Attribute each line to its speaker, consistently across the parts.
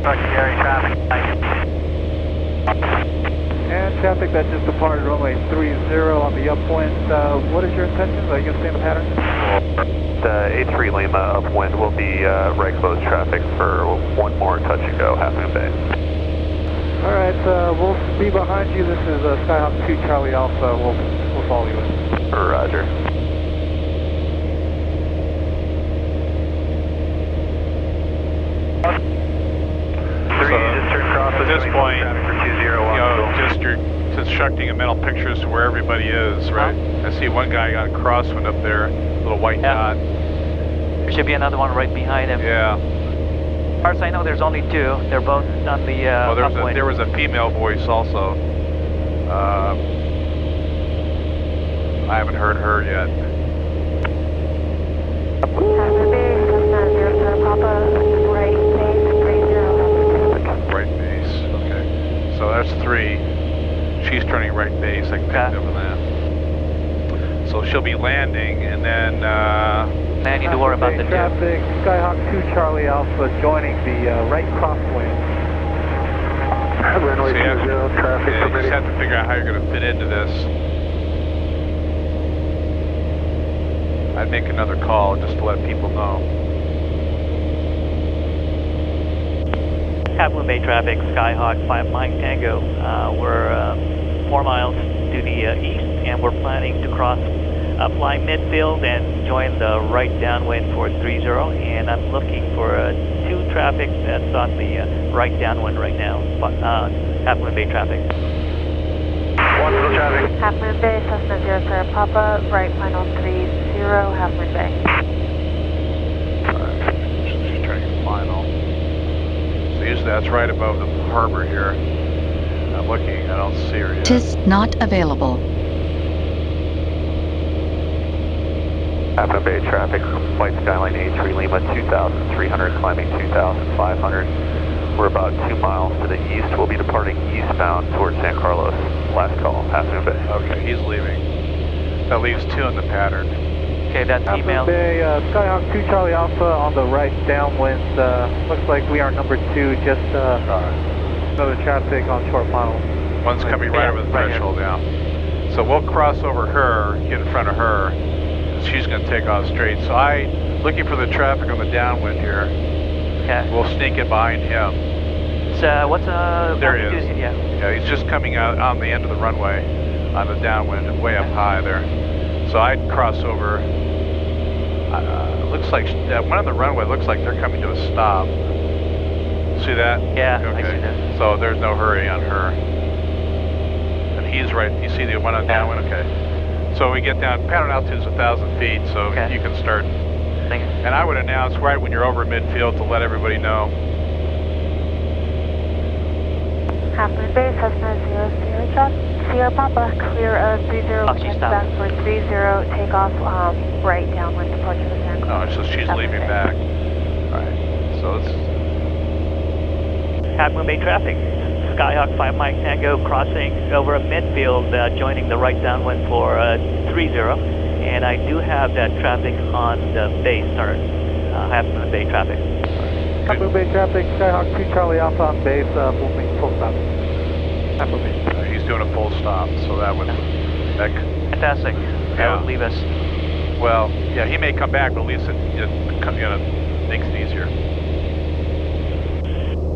Speaker 1: traffic.
Speaker 2: And traffic that just departed runway 30 on the upwind. What is your intentions? Are you going to stay in the pattern?
Speaker 3: The A3 Lima upwind will be right close traffic for one more touch and go, Half Moon Bay.
Speaker 2: All right, we'll be behind you. This is Skyhawk 2 Charlie Alpha. We'll follow you in.
Speaker 3: Roger.
Speaker 4: At this point, you're constructing a mental picture as to where everybody is, right? I see one guy got a crosswind up there, little white dot.
Speaker 1: There should be another one right behind him.
Speaker 4: Yeah.
Speaker 1: As far as I know, there's only two. They're both on the upwind.
Speaker 4: There was a female voice also. I haven't heard her yet. Right base, okay. So that's 3. She's turning right base, I can pick up on that. So she'll be landing, and then...
Speaker 1: I need to worry about the
Speaker 2: traffic. Skyhawk 2 Charlie Alpha joining the right crosswind.
Speaker 3: Runway 20, traffic
Speaker 4: you just have to figure out how you're going to fit into this. I'd make another call just to let people know.
Speaker 1: Half Moon Bay traffic, Skyhawk 5 Mike Tango. We're 4 miles to the east, and we're planning to cross fly midfield and join the right downwind for 30. And I'm looking for 2 traffic that's on the right downwind right now. Half Moon Bay traffic.
Speaker 3: 1 full traffic.
Speaker 5: Half Moon Bay, Cessna 0 Papa, right final 30, Half Moon Bay.
Speaker 4: She's turning final. So usually that's right above the harbor here. I'm looking, I don't see her yet.
Speaker 6: Tis not available.
Speaker 3: Half Moon Bay traffic, flight skyline A3 Lima 2,300, climbing 2,500. We're about 2 miles to the east. We'll be departing eastbound towards San Carlos. Last call, Half Moon Bay.
Speaker 4: Okay, he's leaving. That leaves 2 in the pattern.
Speaker 1: Okay, that's
Speaker 2: Half
Speaker 1: email.
Speaker 2: Moon Bay, Skyhawk 2 Charlie Alpha on the right downwind. Looks like we are number 2, just another traffic on short mile.
Speaker 4: One's coming right over the threshold, yeah. So we'll cross over her, get in front of her. She's going to take off straight. So looking for the traffic on the downwind here.
Speaker 1: Okay.
Speaker 4: We'll sneak it behind him.
Speaker 1: So what's
Speaker 4: there he is.
Speaker 1: Yeah,
Speaker 4: he's just coming out on the end of the runway on the downwind, way up high there. So I'd cross over. Looks like one on the runway looks like they're coming to a stop. See that?
Speaker 1: Yeah,
Speaker 4: okay.
Speaker 1: I see that.
Speaker 4: So there's no hurry on her. And he's right. You see the one on downwind? Okay. So we get down, pattern altitude is 1,000 feet, so you can start. And I would announce right when you're over midfield to let everybody know.
Speaker 5: Half Moon Bay, Cessna 0 Sierra Papa, clear of 30, back for 30, take off right downwind departure to San Carlos.
Speaker 4: Oh, so she's leaving back. Alright, so it's...
Speaker 1: Half Moon Bay traffic. Skyhawk 5 Mike Tango crossing over a midfield, joining the right downwind for 30. And I do have that traffic on the base start, Half Moon Bay traffic.
Speaker 2: Half Moon Bay traffic, Skyhawk 2 Charlie Alpha on base, moving full stop. Half Moon Bay.
Speaker 4: He's doing a full stop, so that would...
Speaker 1: Fantastic. That would leave us.
Speaker 4: Well, yeah, he may come back, but at least it makes it easier.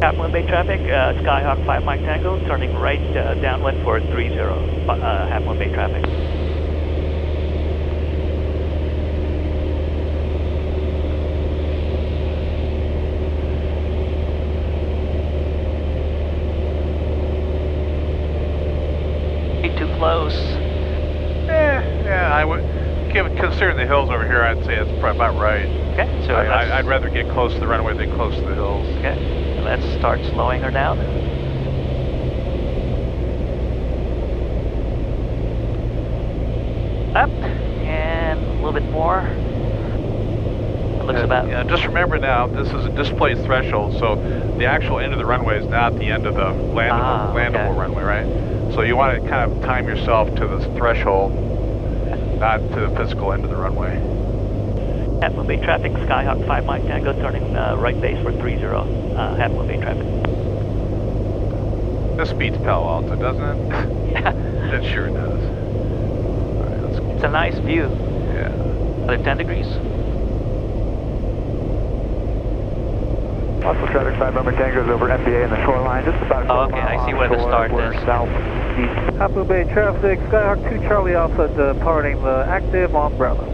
Speaker 1: Half Moon Bay traffic, Skyhawk 5 Mike Tango, turning right downwind for 30, Half Moon Bay traffic. Too close.
Speaker 4: Yeah, I would, considering the hills over here, I'd say it's probably about right.
Speaker 1: Okay, so
Speaker 4: I'd rather get close to the runway than close to the hills.
Speaker 1: Okay, let's start slowing her down. Up, and a little bit more. It looks about...
Speaker 4: Yeah, just remember now, this is a displaced threshold, so the actual end of the runway is not the end of the landable runway, right? So you want to kind of time yourself to this threshold, not to the physical end of the runway.
Speaker 1: Half Moon Bay traffic, Skyhawk 5 Mike Tango, turning right base for 30, Half Moon Bay traffic.
Speaker 4: This beats Palo Alto, doesn't it?
Speaker 1: Yeah.
Speaker 4: It sure does. All right, let's keep
Speaker 1: It's a nice view.
Speaker 4: Yeah.
Speaker 1: Are they 10 degrees?
Speaker 2: Possible traffic 5 Bomber Tango's over MBA in the shoreline, just about a
Speaker 1: okay, I see where the start is.
Speaker 2: Southeast. Half Moon Bay traffic, Skyhawk 2 Charlie Alpha departing the active umbrella.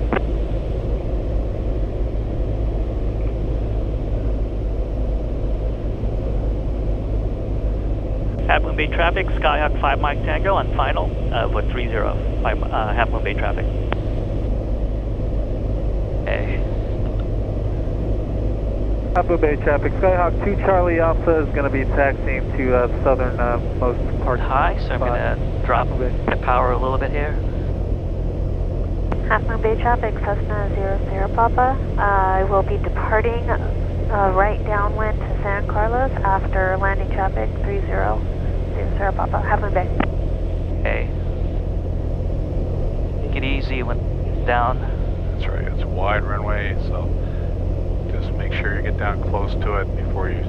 Speaker 1: Half Moon Bay traffic, Skyhawk 5 Mike Tango on final for 30, Half Moon Bay traffic. Hey.
Speaker 2: Half Moon Bay traffic, Skyhawk 2 Charlie Alpha is going to be taxiing to southernmost part.
Speaker 1: High, so I'm going to drop the power a little bit here.
Speaker 5: Half Moon Bay traffic, Cessna 00 Papa. I will be departing right downwind to San Carlos after landing traffic 30 Papa. Half Moon Bay.
Speaker 1: Okay. Take it easy when it's down.
Speaker 4: That's right, it's a wide runway, so just make sure you get down close to it before you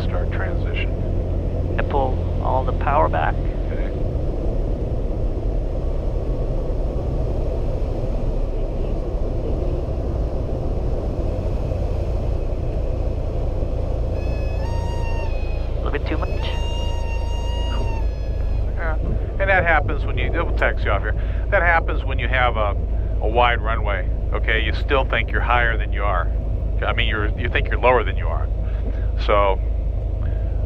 Speaker 4: start transition.
Speaker 1: And pull all the power back.
Speaker 4: Okay.
Speaker 1: A little bit too much.
Speaker 4: Yeah. And that happens when you, it will taxi off here. That happens when you have a wide runway. Okay, you still think you're higher than you are. I mean, you think you're lower than you are. So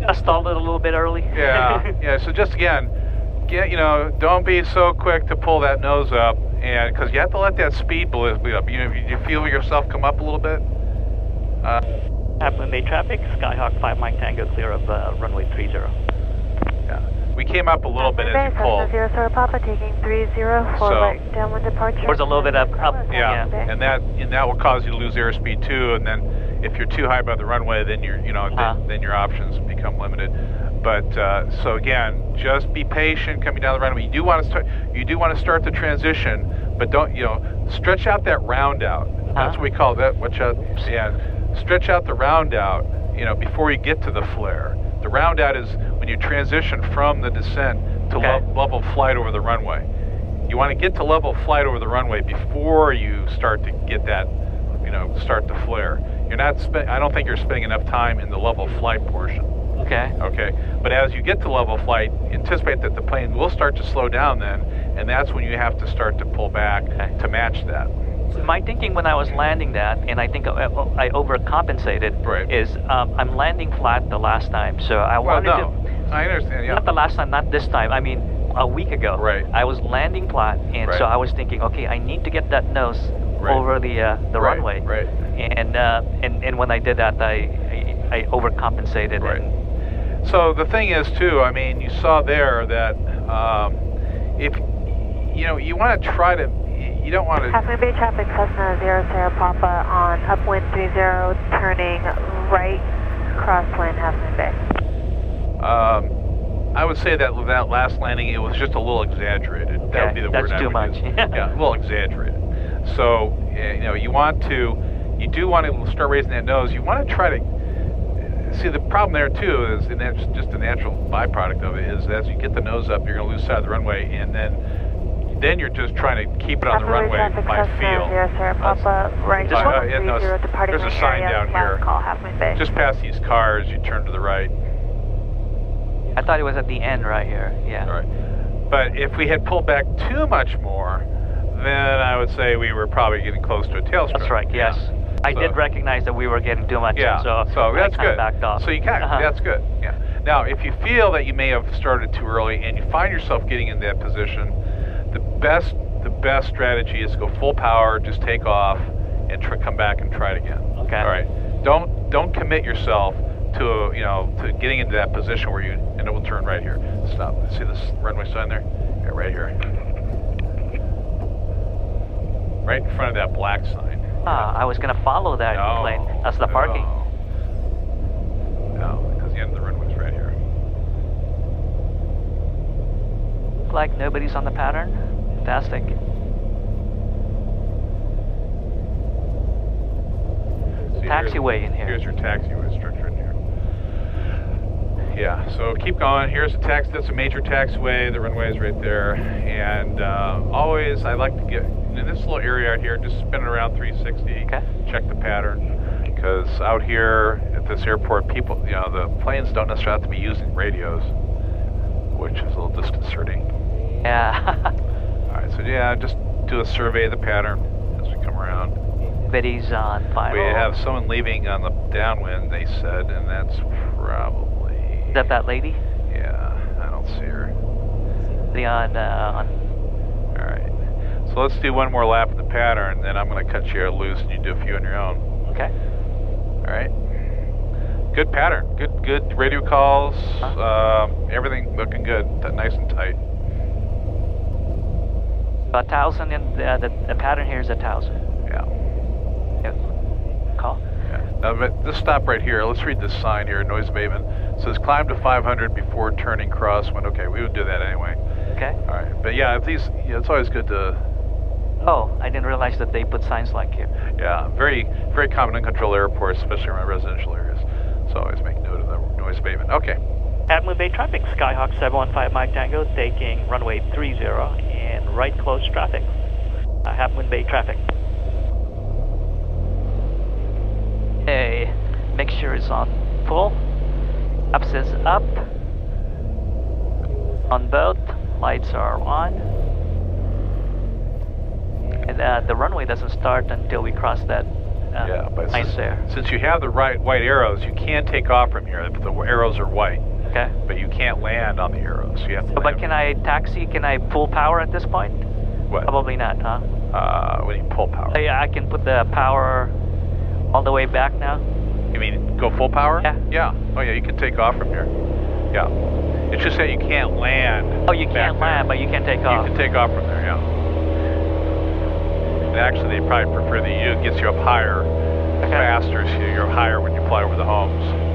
Speaker 1: I stalled it a little bit early.
Speaker 4: yeah, yeah. So just again, don't be so quick to pull that nose up, and because you have to let that speed bleed up. You feel yourself come up a little bit.
Speaker 1: Half Moon Bay traffic, Skyhawk 5 Mike Tango, clear of runway 30.
Speaker 4: Yeah, we came up a little bit as you pulled.
Speaker 5: Cessna 00 Papa taking 30 for right downwind departure.
Speaker 1: There's a little bit up.
Speaker 4: Yeah, and that will cause you to lose airspeed too. And then if you're too high above the runway, then then your options become limited. But so again, just be patient coming down the runway. You do want to start the transition, but don't stretch out that round out. That's what we call that. Stretch out the round out. Before you get to the flare. The round out is when you transition from the descent to level flight over the runway. You want to get to level flight over the runway before you start to get that, start to flare. You're not. I don't think you're spending enough time in the level flight portion.
Speaker 1: Okay.
Speaker 4: Okay. But as you get to level flight, anticipate that the plane will start to slow down then, and that's when you have to start to pull back to match that.
Speaker 1: So my thinking when I was landing that, and I think I overcompensated, is I'm landing flat the last time, so I wanted to.
Speaker 4: I understand. Yeah.
Speaker 1: Not the last time, not this time. I mean, a week ago.
Speaker 4: Right.
Speaker 1: I was landing flat, and so I was thinking, okay, I need to get that nose over the runway.
Speaker 4: Right.
Speaker 1: And when I did that, I overcompensated.
Speaker 4: Right. So the thing is too, I mean, you saw there that if you want to try to. You don't want to...
Speaker 5: Half Moon Bay traffic, Cessna 00 Papa on upwind 30, turning right, crosswind Half Moon Bay.
Speaker 4: I would say that with that last landing, it was just a little exaggerated.
Speaker 1: Okay.
Speaker 4: That would be the word
Speaker 1: That's
Speaker 4: I
Speaker 1: too
Speaker 4: would
Speaker 1: much.
Speaker 4: use. Yeah, a little exaggerated. So, you do want to start raising that nose. You want to try to... See, the problem there, too, is, and that's just a natural byproduct of it, is as you get the nose up, you're going to lose sight of the runway, and then you're just trying to keep it on the runway by feel. There's a sign down here. Just past these cars, you turn to the right.
Speaker 1: I thought it was at the end right here. Yeah.
Speaker 4: All right. But if we had pulled back too much more, then I would say we were probably getting close to a tailstroke.
Speaker 1: That's right. Yes. I did recognize that we were getting too much.
Speaker 4: Yeah.
Speaker 1: So
Speaker 4: that's good.
Speaker 1: Backed off.
Speaker 4: So you kind of that's good. Yeah. Now, if you feel that you may have started too early and you find yourself getting in that position, the best strategy is to go full power, just take off, and come back and try it again.
Speaker 1: Okay.
Speaker 4: All right. Don't commit yourself to to getting into that position where and it will turn right here. Stop. See this runway sign there? Yeah, right here. Right in front of that black sign.
Speaker 1: I was gonna follow that plane. That's the parking.
Speaker 4: No, because the end of the runway is right here.
Speaker 1: Looks like nobody's on the pattern. Fantastic. taxiway in here.
Speaker 4: Here's your taxiway structure in here. Yeah, so keep going. Here's that's a major taxiway. The runway is right there. And always, I like to get in this little area out here, just spin it around 360. Okay. Check the pattern. Because out here at this airport, people, the planes don't necessarily have to be using radios, which is a little disconcerting.
Speaker 1: Yeah.
Speaker 4: All right, so yeah, just do a survey of the pattern as we come around.
Speaker 1: Betty's on 5.
Speaker 4: We have someone leaving on the downwind, they said, and that's probably...
Speaker 1: Is that lady?
Speaker 4: Yeah, I don't see her.
Speaker 1: On.
Speaker 4: All right. So let's do one more lap of the pattern, then I'm going to cut you loose and you do a few on your own.
Speaker 1: Okay.
Speaker 4: All right. Good pattern. Good radio calls. Everything looking good. Nice and tight.
Speaker 1: 1,000 and the pattern here is 1,000.
Speaker 4: Yeah.
Speaker 1: Yep. Call.
Speaker 4: Yeah. Now, this stop right here. Let's read this sign here. Noise abatement. It says climb to 500 before turning crosswind. Okay, we would do that anyway.
Speaker 1: Okay.
Speaker 4: All right. But yeah, if these, it's always good to.
Speaker 1: Oh, I didn't realize that they put signs like here.
Speaker 4: Yeah, very common in uncontrolled airports, especially around residential areas. So always make note of the noise abatement. Okay.
Speaker 1: Half Moon Bay traffic, Skyhawk 715 Mike Tango, taking runway 30 and right close traffic. Half Moon Bay traffic. Hey, make sure it's on full. Up says up. On both, lights are on. And the runway doesn't start until we cross that line there.
Speaker 4: Since you have the white arrows, you can take off from here if the arrows are white.
Speaker 1: Okay.
Speaker 4: But you can't land on the arrows. You have to.
Speaker 1: But can I taxi? Can I pull power at this point?
Speaker 4: What?
Speaker 1: Probably not, huh?
Speaker 4: When you pull power.
Speaker 1: Yeah, I can put the power all the way back now.
Speaker 4: You mean go full power?
Speaker 1: Yeah.
Speaker 4: Yeah. Oh yeah, you can take off from here. Yeah. It's just that you can't land.
Speaker 1: Oh, you can't land, but you can take off.
Speaker 4: You can take off from there, yeah. And actually, they probably prefer that it gets you up higher, faster, so you're higher when you fly over the homes.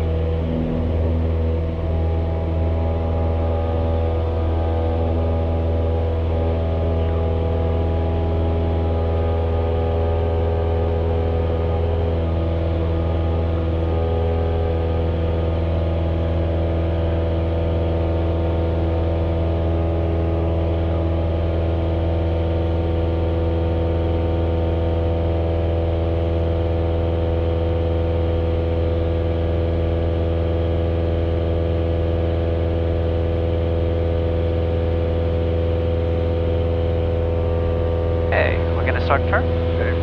Speaker 1: Start turn.
Speaker 4: Okay.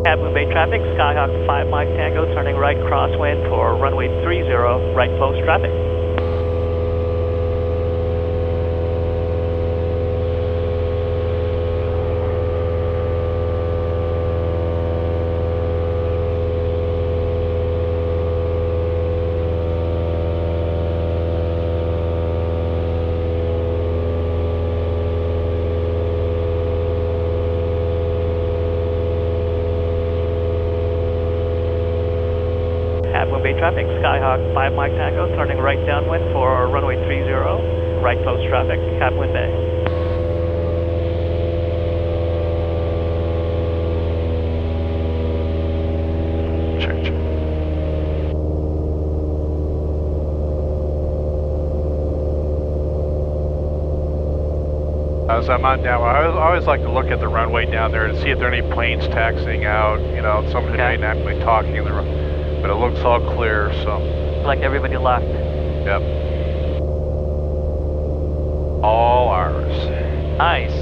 Speaker 1: Half Moon Bay traffic, Skyhawk 5 Mike Tango, turning right crosswind for runway 30, right close traffic. Traffic, Skyhawk 5 Mike Tango, turning right downwind for runway 30, right close traffic, Half Moon Bay.
Speaker 4: Check. As I'm on down, I always like to look at the runway down there to see if there are any planes taxiing out, someone who may not be talking in the runway. But it looks all clear, so.
Speaker 1: Like everybody locked.
Speaker 4: Yep. All ours.
Speaker 1: Nice.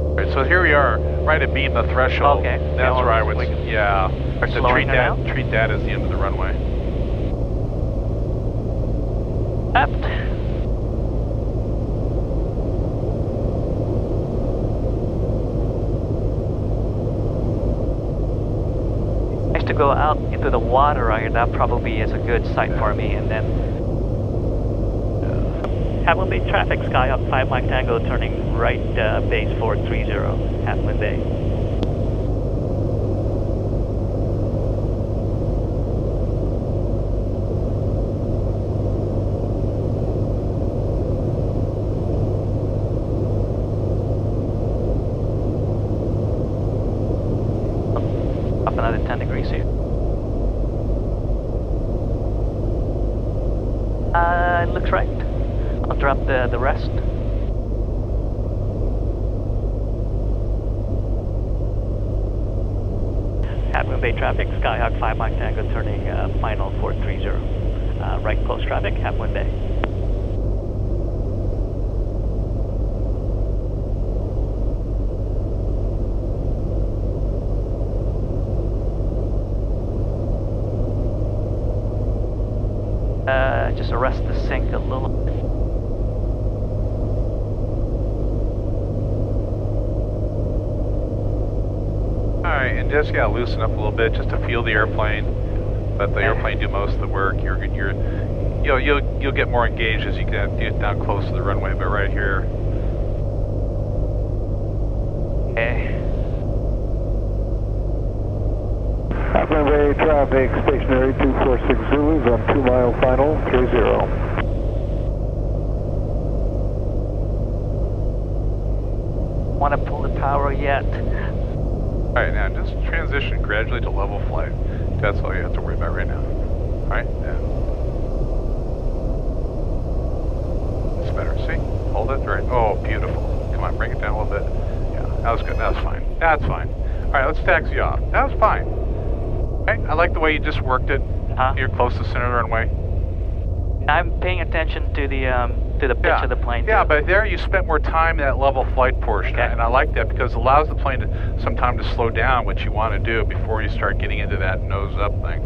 Speaker 4: All right, so here we are, right at beam the threshold.
Speaker 1: Okay.
Speaker 4: That's where I would, yeah. So treat that as the end of the runway.
Speaker 1: Left. To go out into the water, that probably is a good sight for me. And then Half Moon Bay traffic, Skyhawk 5 Mike Tango, turning right base 430, Half Moon Bay. drop another 10 degrees here. It looks right. I'll drop the rest. Half Moon Bay traffic, Skyhawk 5 Mike Tango turning final 430. Right close traffic, Half Moon Bay. Just arrest the sink a little bit.
Speaker 4: Alright, and just loosen up a little bit just to feel the airplane. Let the airplane do most of the work. You'll get more engaged as you get down close to the runway, but right here.
Speaker 1: Okay.
Speaker 2: Half Moon Bay traffic, stationary 246 Zulus on 2 mile final, 30.
Speaker 1: Want to pull the power yet?
Speaker 4: Alright, now just transition gradually to level flight. That's all you have to worry about right now. Alright, yeah. That's better, see? Hold it, right? Oh, beautiful. Come on, bring it down a little bit. Yeah, that was good, that was fine. That's fine. Alright, let's taxi off. That was fine. Right, I like the way you just worked it. You're close to center of the runway.
Speaker 1: I'm paying attention to the pitch of the plane.
Speaker 4: Yeah,
Speaker 1: too.
Speaker 4: but there you spent more time in that level flight portion,
Speaker 1: Okay.
Speaker 4: and I like that because it allows the plane some time to slow down, what you want to do before you start getting into that nose up thing.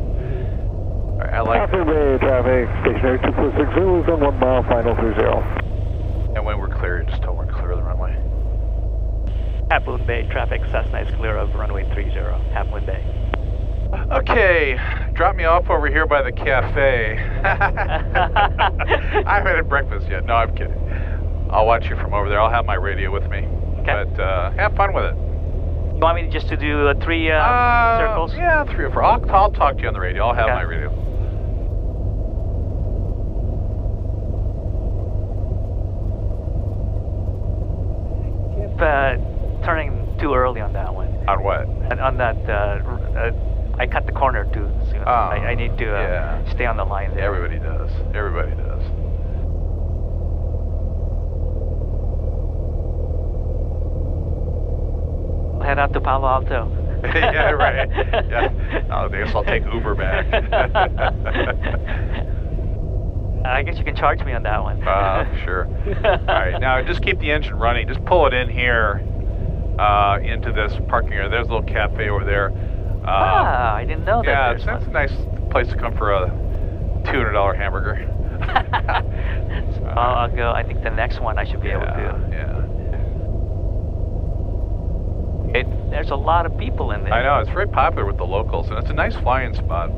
Speaker 4: Right, I like
Speaker 2: Half Moon Bay traffic, stationary 246 Zulus on 1 mile final, 30.
Speaker 4: And when we're clear, just tell we're clear of the runway.
Speaker 1: Half Moon Bay traffic, Cessna is clear of runway 30, Half Moon Bay.
Speaker 4: Okay, drop me off over here by the cafe. I haven't had breakfast yet. No, I'm kidding. I'll watch you from over there. I'll have my radio with me.
Speaker 1: Okay.
Speaker 4: But have fun with it.
Speaker 1: You want me just to do 3 circles?
Speaker 4: Yeah, 3 or 4. I'll talk to you on the radio. I'll have my radio.
Speaker 1: Turning too early on that one.
Speaker 4: On what?
Speaker 1: And on that, I cut the corner too soon. I need to stay on the line there.
Speaker 4: Everybody does. Everybody does.
Speaker 1: I'll head out to Palo Alto.
Speaker 4: Yeah, right. Yeah. I guess I'll take Uber back.
Speaker 1: I guess you can charge me on that one.
Speaker 4: Sure. All right, now just keep the engine running. Just pull it in here into this parking area. There's a little cafe over there.
Speaker 1: I didn't know that.
Speaker 4: Yeah, that's a nice place to come for a $200 hamburger.
Speaker 1: So I'll go. I think the next one I should be able to.
Speaker 4: Yeah.
Speaker 1: There's a lot of people in there.
Speaker 4: I know, it's very popular with the locals, and it's a nice flying spot.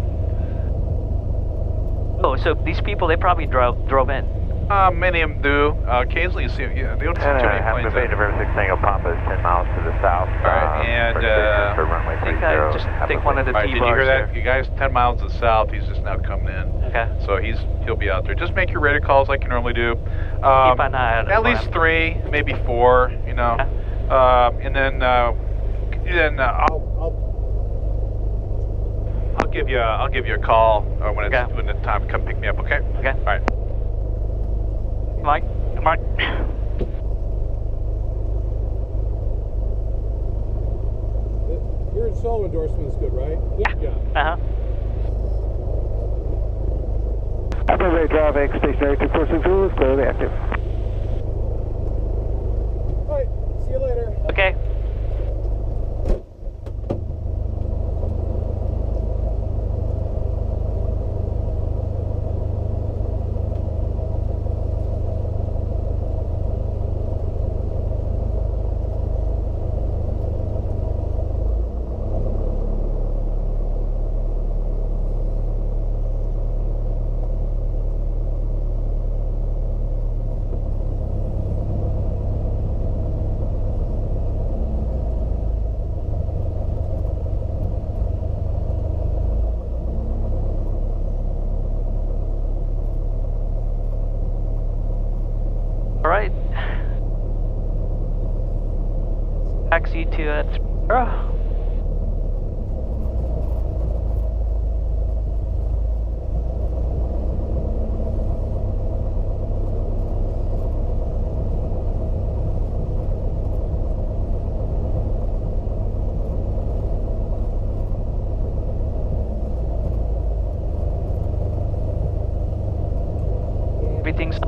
Speaker 1: Oh, so these people, they probably drove in.
Speaker 4: Many of them do. Occasionally you see, they don't see too many planes.
Speaker 3: November 6 Tango Papa is 10 miles to the south.
Speaker 4: Alright, and
Speaker 3: for runway 30.
Speaker 1: I think I just take one of the
Speaker 4: Alright, did you hear that? You guys 10 miles to the south, he's just now coming in.
Speaker 1: Okay.
Speaker 4: So he'll be out there. Just make your radio calls like you normally do.
Speaker 1: Keep an eye out.
Speaker 4: At least 3, maybe 4, you know.
Speaker 1: Okay.
Speaker 4: And then I'll give you a call when it's when the time to come pick me up. Okay.
Speaker 1: Okay.
Speaker 4: All right.
Speaker 1: Mike. Mark.
Speaker 6: Your installer endorsement is good, right?
Speaker 1: Yeah.
Speaker 2: Half-Moon traffic, stationary 246 Zulus, clearly active.
Speaker 6: All right, see you later.
Speaker 1: Okay. Alright. Taxi to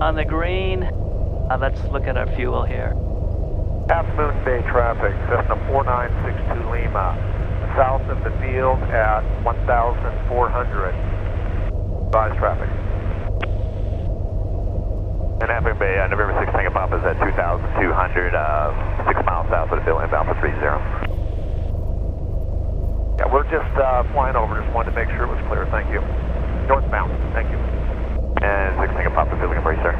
Speaker 1: On the green, let's look at our fuel here.
Speaker 2: Half Moon Bay traffic, Cessna 4962 Lima, south of the field at 1,400. Advise traffic.
Speaker 3: And Half Moon Bay, November 6 Tango Papa is at 2,200, 6 miles south of the field, inbound for 30.
Speaker 2: Yeah, we're just flying over, just wanted to make sure it was clear, thank you. Northbound, thank you.
Speaker 3: And 6 Tango Papa, field looking for you, sir.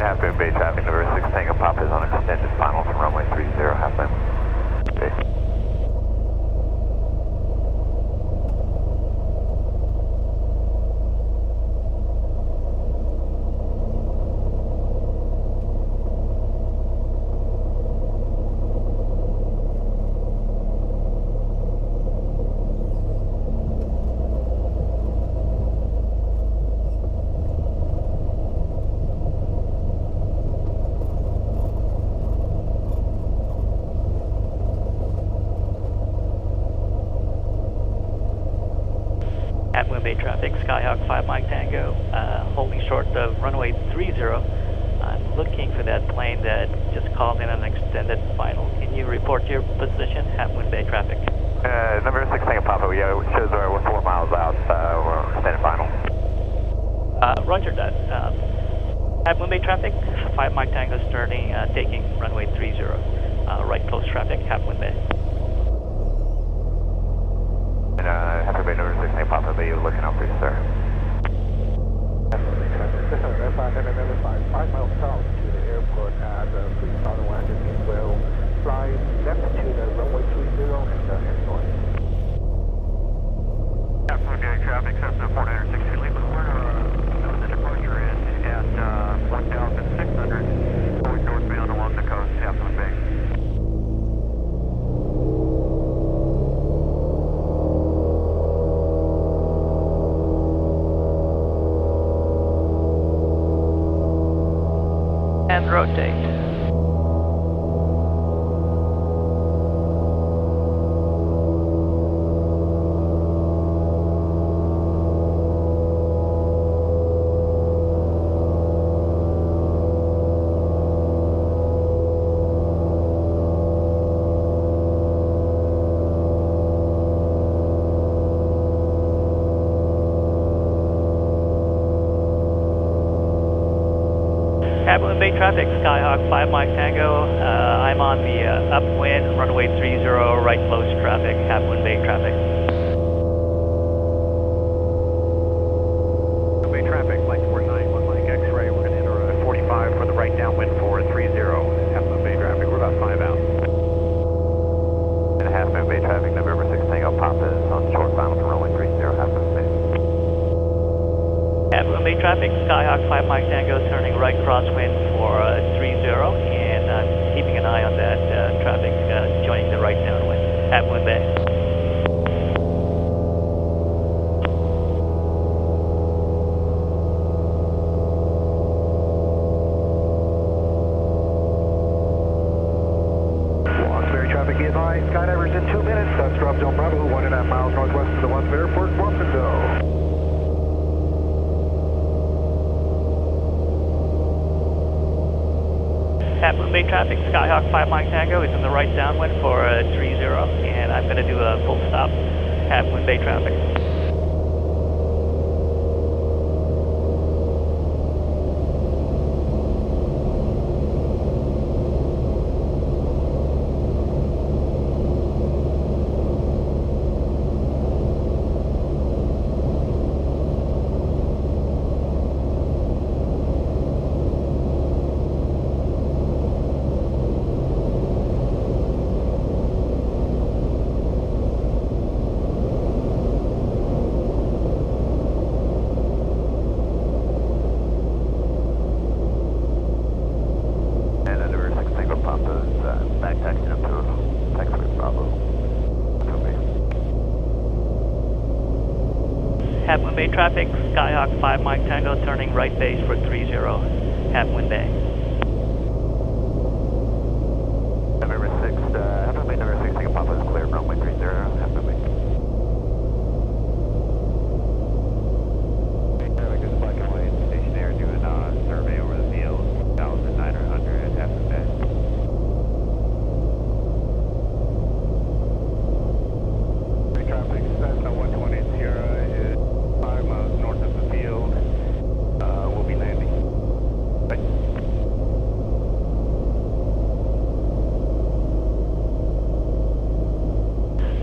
Speaker 3: Half Moon Bay traffic, November 6 Tango Papa is on extended final from runway 30, Half Moon Bay.
Speaker 1: Half Moon Bay traffic, Skyhawk 5 Mike Tango, holding short of runway 30. I'm looking for that plane that just called in an extended final. Can you report your position, Half Moon Bay traffic?
Speaker 3: November 6 Tango Papa, yeah, it shows we're 4 miles out, we're on extended final.
Speaker 1: Roger that. Half Moon Bay traffic, 5 Mike Tango starting, taking runway 30. Right close traffic, Half Moon Bay.
Speaker 3: And Half Moon Bay, November 6 Tango Papa, you're looking out for you, sir.
Speaker 2: identify 5 miles south to the airport at 3,100 will fly left to the runway 30 and head north.
Speaker 3: Half Moon Bay traffic, Cessna 460 Lima, we're the departure in at 1,600, going northbound along the coast, Half Moon Bay.
Speaker 1: And rotate. Half Moon Bay traffic, Skyhawk 5 Mike Tango. I'm on the upwind, runway 30, right close traffic, Half Moon Bay traffic.
Speaker 3: Moon Bay traffic, flight 491 Mike X-ray. We're going to enter a 45 for the right downwind for 30. Half Moon Bay traffic, we're about 5 out. And Half Moon Bay traffic, November 6 Tango Papa is on short final from runway 30, Half Moon Bay.
Speaker 1: Half Moon Bay traffic, Skyhawk 5 Mike Tango, turning right crosswind for 30, and I'm keeping an eye on that traffic joining the right downwind. Half Moon Bay.
Speaker 2: Wasbury traffic ESI, skydivers in 2 minutes. That's drop zone Bravo, 1.5 miles northwest of the Wasbury Airport, Watsonville.
Speaker 1: Half Moon Bay traffic, Skyhawk 5 Mike Tango is in the right downwind for 30, and I'm going to do a full stop, Half Moon Bay traffic.
Speaker 2: Bravo.
Speaker 1: Half Moon Bay traffic, Skyhawk 5 Mike Tango turning right base for 30, Half Moon Bay.
Speaker 3: November 6, Half Moon Bay, November 6, Echo Papa is clear, runway 30, Half Moon Bay. Traffic is black and white, stationary doing a survey over the field, 1,900 Half Moon Bay. Traffic, Cessna 120 Sierra is 5 miles north of the field. We'll be landing. Bye.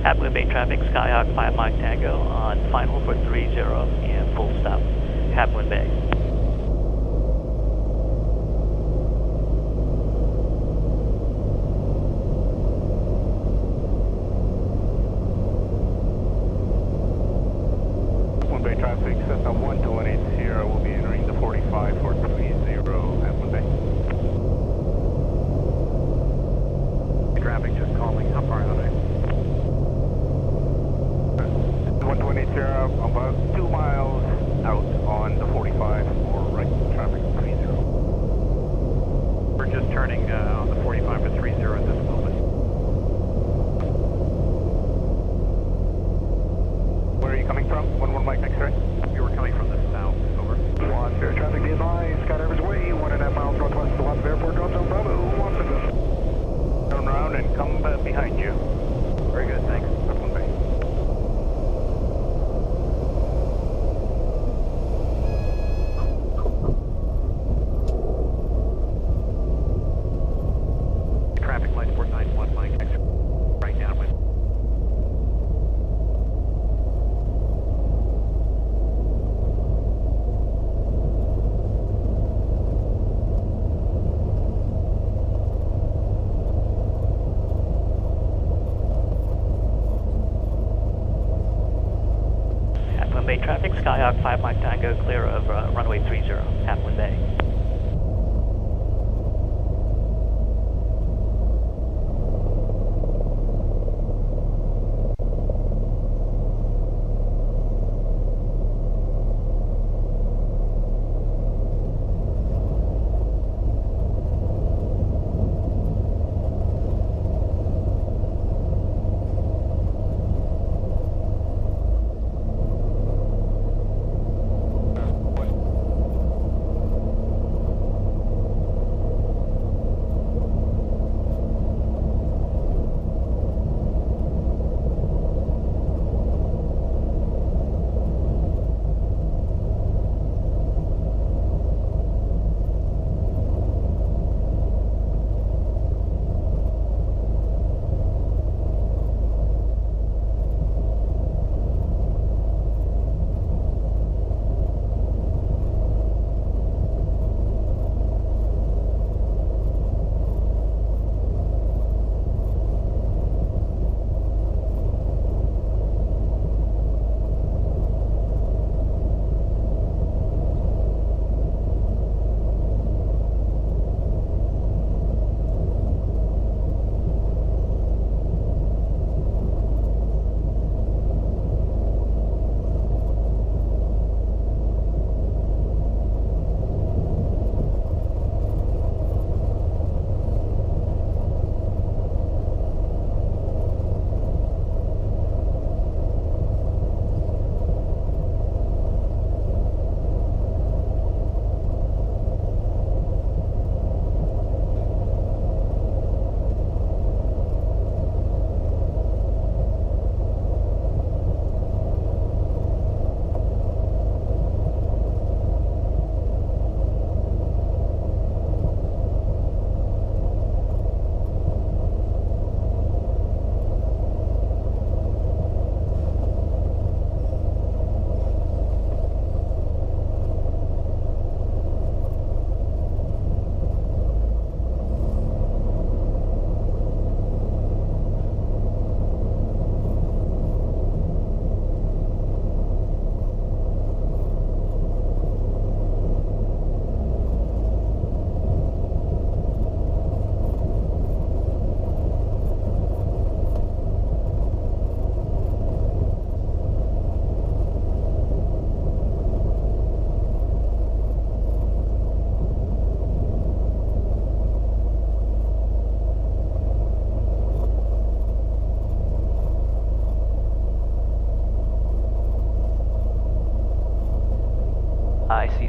Speaker 1: Half Moon Bay traffic, Skyhawk 5 Mike Tango on final for 30 and full stop, Half Moon Bay.
Speaker 3: Traffic, Cessna 128 Sierra will be entering the 45 for 30 at 1 Bay. Traffic just calling, how far out? 128 Sierra, about 2 miles out on the 45 for right traffic 30. We're just turning on the 45 to 30 at this moment. Where are you coming from? 1-1 Mike, X-ray. You were coming from the south, over. 1, fair traffic, be advised, Scott Airways Way, 1.5 miles northwest of the Palo Alto Airport, drop zone Bravo, 1 to turn around and come behind you. Very good, thanks. Up 1 Bay. Traffic light 491 Mike, X-ray. Right downwind.
Speaker 1: Bay traffic, Skyhawk 5 Mike Tango clear of runway 30, Half Moon Bay.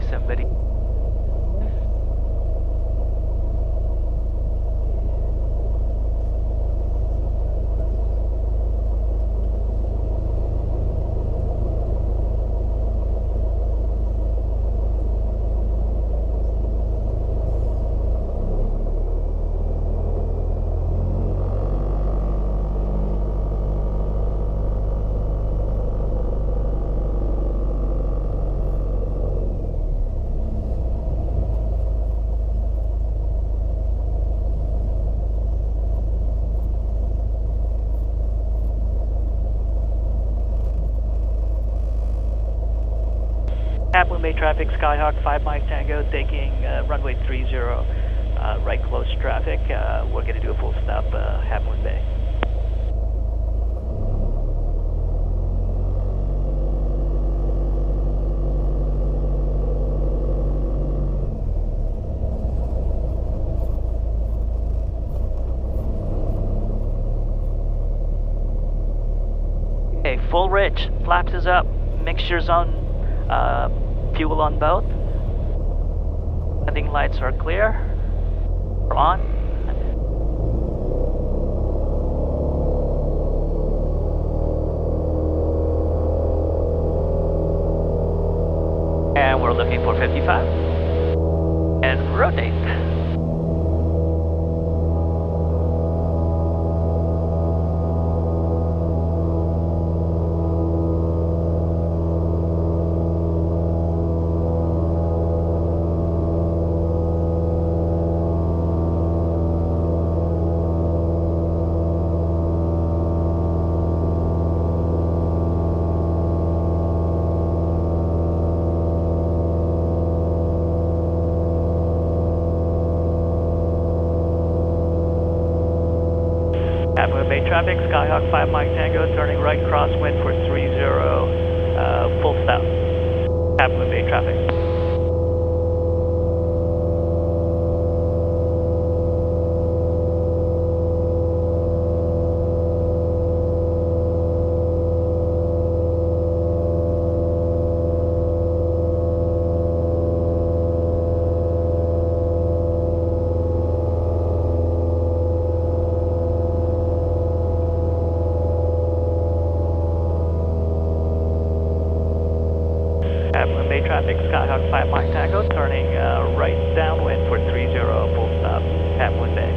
Speaker 1: somebody. Half-moon Bay traffic, Skyhawk 5 Mike Tango, taking runway 30, right close traffic. We're going to do a full stop, Half-moon Bay. Okay, full rich, flaps is up, mixtures on. Fuel on both. Landing lights are clear. We're on. And we're looking for 55. And rotate. Half-moon Bay traffic, Skyhawk 5 Mike Tango, turning right crosswind for 30, full stop. Half-moon Bay traffic. Half-moon Bay traffic, Skyhawk 5 Mike Tango, turning right downwind for 30, full stop, Half-moon Bay.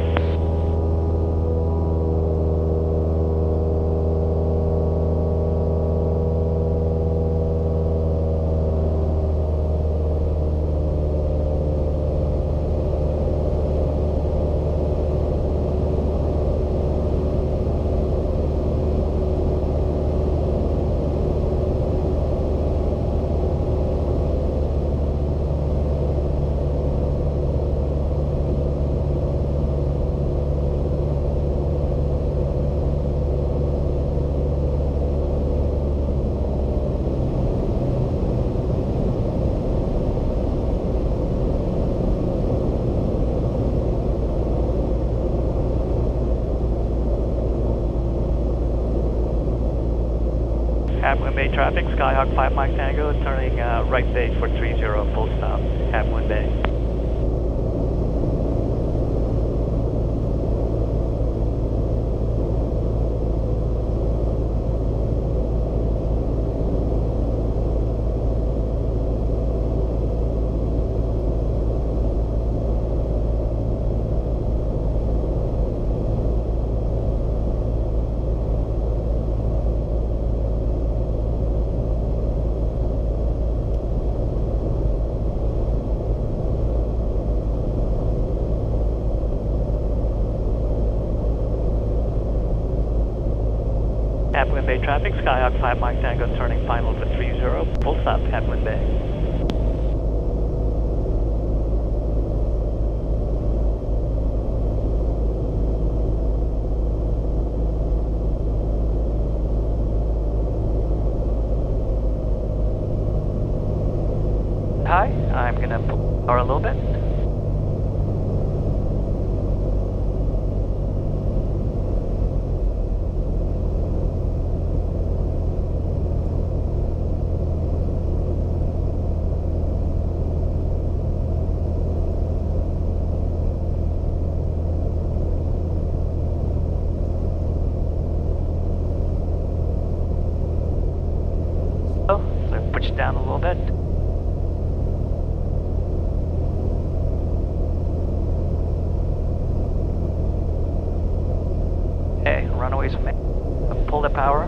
Speaker 1: Half-moon Bay traffic, Skyhawk 5 Mike Tango, turning right base for 30, full stop, Half-moon Bay. Half-moon Bay traffic, Skyhawk 5 Mike Tango, turning final for 30, full stop, Half-moon Bay. Hi, I'm going to pull power a little bit. down a little bit. Okay, runways, pull the power.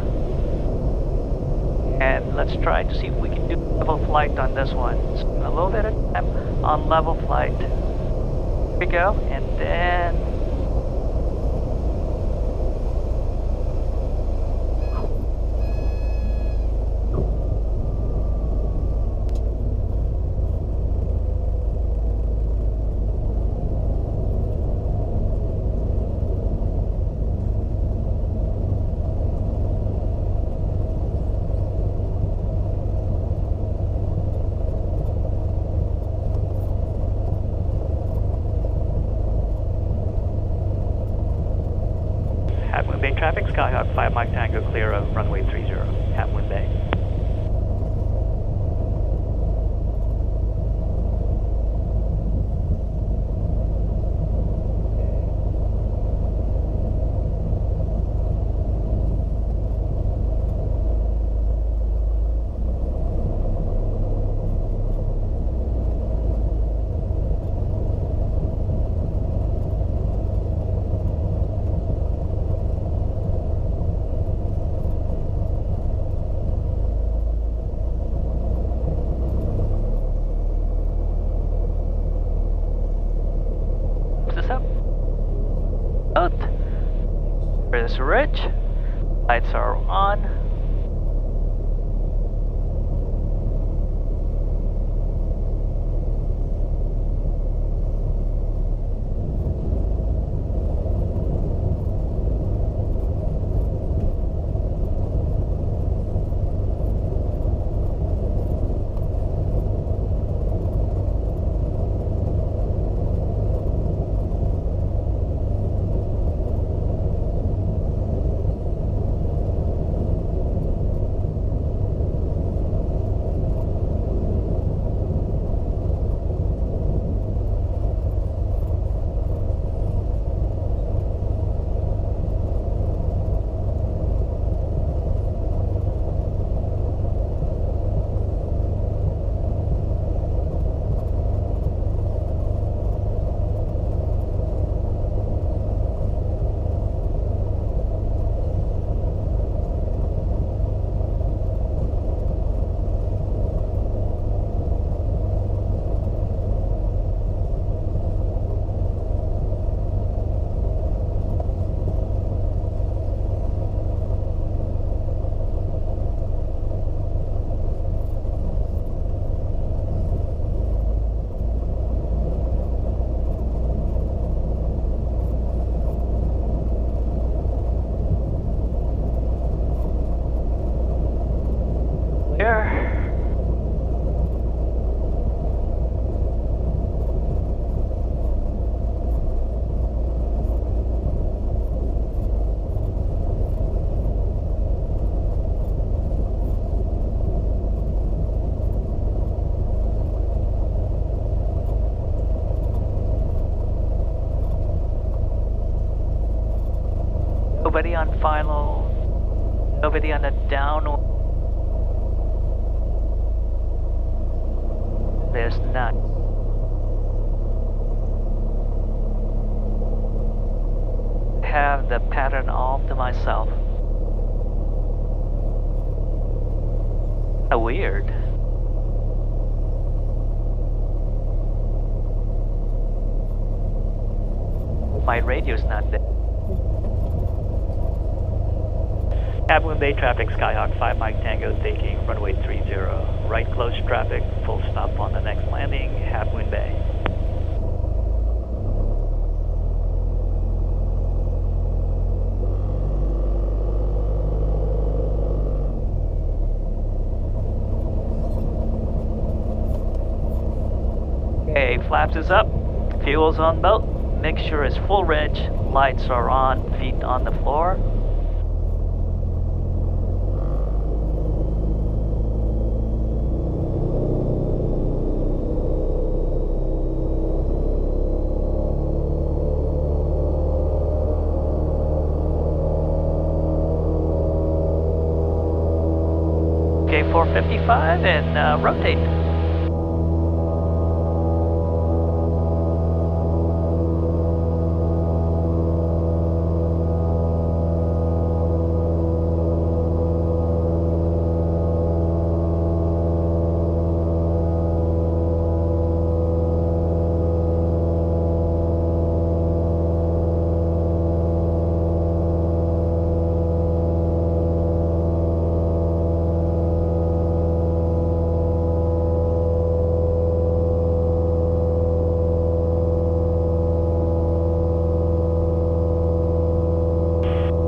Speaker 1: And let's try to see if we can do level flight on this one. So a little bit of time on level flight. Here we go, and then traffic, Skyhawk 5 Mike Tango clear of runway 30, Half Moon Bay. Is rich, lights are on. Nobody on final, nobody on the down. There's none. I have the pattern all to myself. Kinda weird. My radio's not there. Half Moon Bay traffic, Skyhawk 5 Mike Tango taking runway 30. Right close traffic, full stop on the next landing, Half Moon Bay. Okay, flaps is up, fuel's on boat, mixture is full rich, lights are on, feet on the floor. K455 and rotate.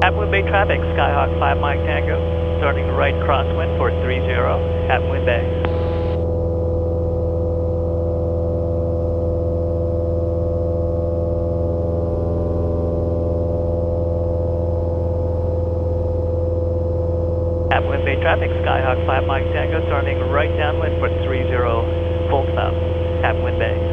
Speaker 1: Half-wind bay traffic, Skyhawk 5 Mike Tango, starting right crosswind for 30, half-wind bay. Half-wind bay traffic, Skyhawk 5 Mike Tango, starting right downwind for 30, full stop, half-wind bay.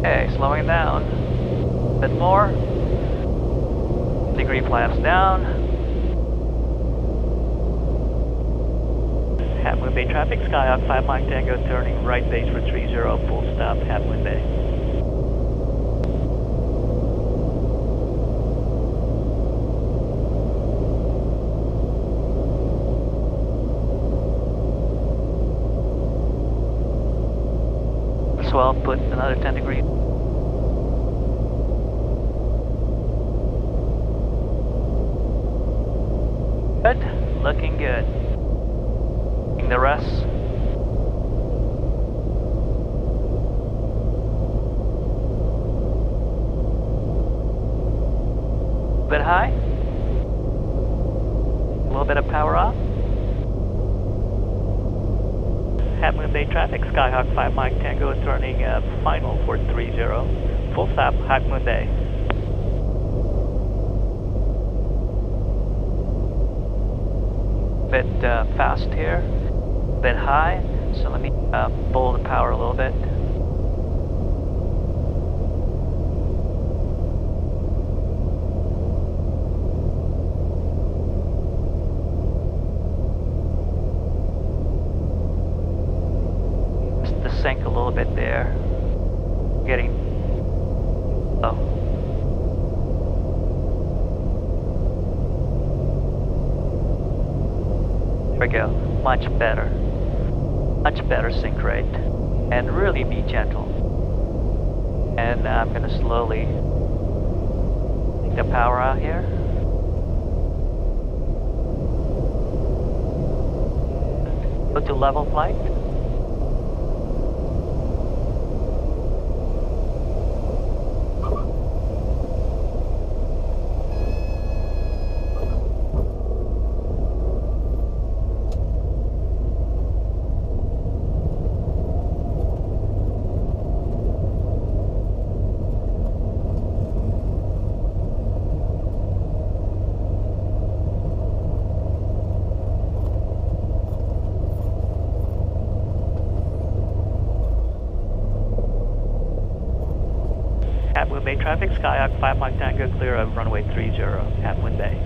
Speaker 1: Okay, slowing down. A bit more. Degree flaps down. Half-wind bay traffic, Skyhawk 5 Mike Tango, turning right base for 30, full stop, half-wind bay. Swell, put another 10 degrees. Good, looking good. The rest. Bit high. A little bit of power off. Half-wind bay traffic, Skyhawk 5 Mike Tango is turning final for 30, full stop, half-wind bay. Bit fast here, bit high, so let me pull the power a little bit. Sink a little bit there, getting low. There we go, much better sync rate, and really be gentle. And I'm going to slowly take the power out here. Go to level flight. Half-wind bay traffic, Skyhawk 5 Mike Tango, clear of runway 30, half-wind bay.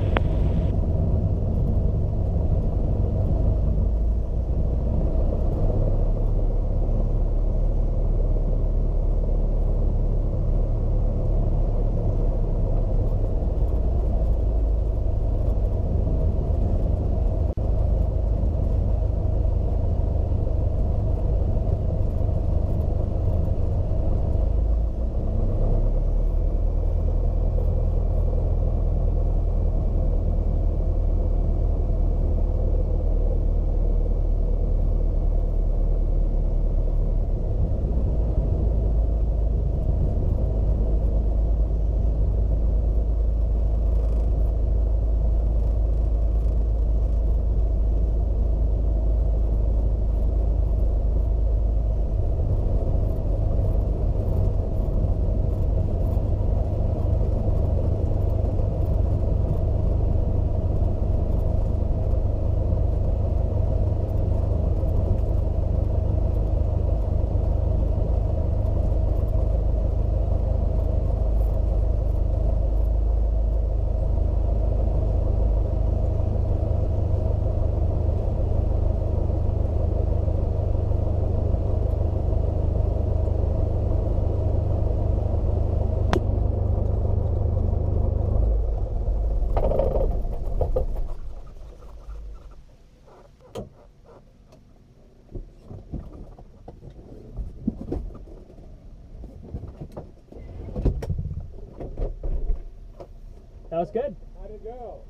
Speaker 7: That was good.
Speaker 6: How'd it go?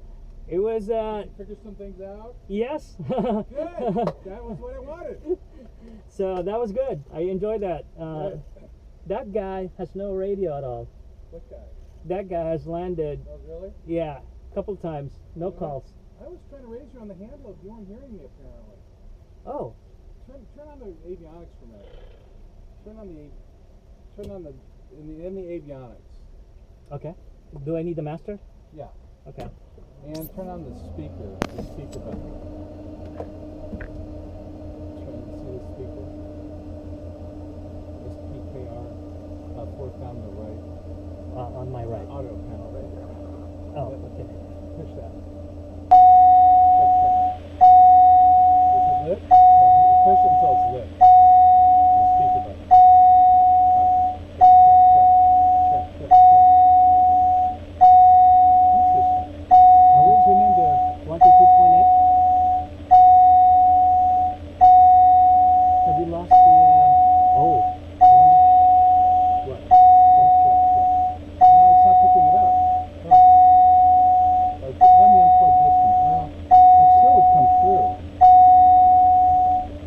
Speaker 7: It was,
Speaker 6: Did you figure some things out?
Speaker 7: yes.
Speaker 6: Good. That was what I wanted.
Speaker 7: So that was good. I enjoyed that.
Speaker 6: Good.
Speaker 7: That guy has no radio at all.
Speaker 6: What guy?
Speaker 7: That guy has landed,
Speaker 6: Oh, really?
Speaker 7: yeah, a couple times. No calls.
Speaker 6: I was trying to raise you on the handle. You weren't hearing me apparently.
Speaker 7: Oh,
Speaker 6: Turn on the avionics for a minute. Turn on the in the avionics.
Speaker 7: okay. Do I need the master?
Speaker 6: Yeah.
Speaker 7: Okay.
Speaker 6: And turn on the speaker button. Trying to see the speaker. It's PKR. About fourth down the right.
Speaker 7: On my right.
Speaker 6: Auto panel right there.
Speaker 7: Oh,
Speaker 6: Yep.
Speaker 7: okay.
Speaker 6: Push that. Is it lit? No, push it until it's lit. The speaker button. Check. Interesting. Are we tuning into
Speaker 7: 122.8. Have you lost the, oh.
Speaker 6: what? Check. No, it's not picking it up. Let me unplug this one. Well, it still would come through.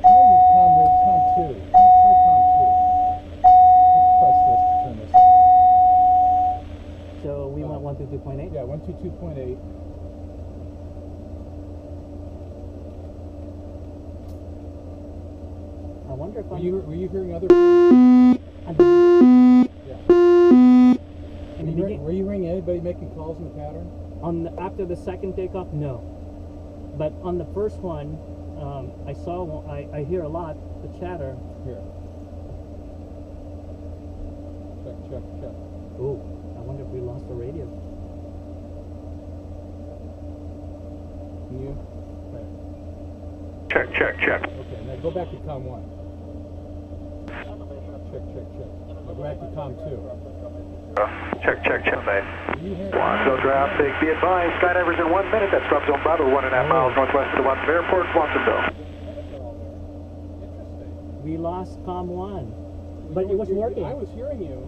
Speaker 6: Try with com 2. Try com 2. Let's press this to turn this on.
Speaker 7: So we want 122.8?
Speaker 6: Yeah, 122.8.
Speaker 7: I wonder if
Speaker 6: Were
Speaker 7: I'm...
Speaker 6: you hearing other things?
Speaker 7: At the beginning-
Speaker 6: Yeah.
Speaker 7: in the beginning-
Speaker 6: Were you hearing anybody making calls in the pattern?
Speaker 7: after the second takeoff, no. But on the first one, I saw one, I hear a lot, the chatter.
Speaker 6: Here. Check.
Speaker 7: Oh, I wonder if we lost the radio.
Speaker 6: Can you?
Speaker 3: Check.
Speaker 6: Okay, now go back to com 1. Check. Now go back to com 2.
Speaker 3: Check, babe.
Speaker 6: Are you hearing?
Speaker 2: Washoe traffic, be advised, skydivers in 1 minute. That's drop zone Bravo, 1.5 miles northwest of the Watson Airport, Watsonville.
Speaker 6: Interesting.
Speaker 7: We lost com 1. But it was working.
Speaker 6: I was hearing you.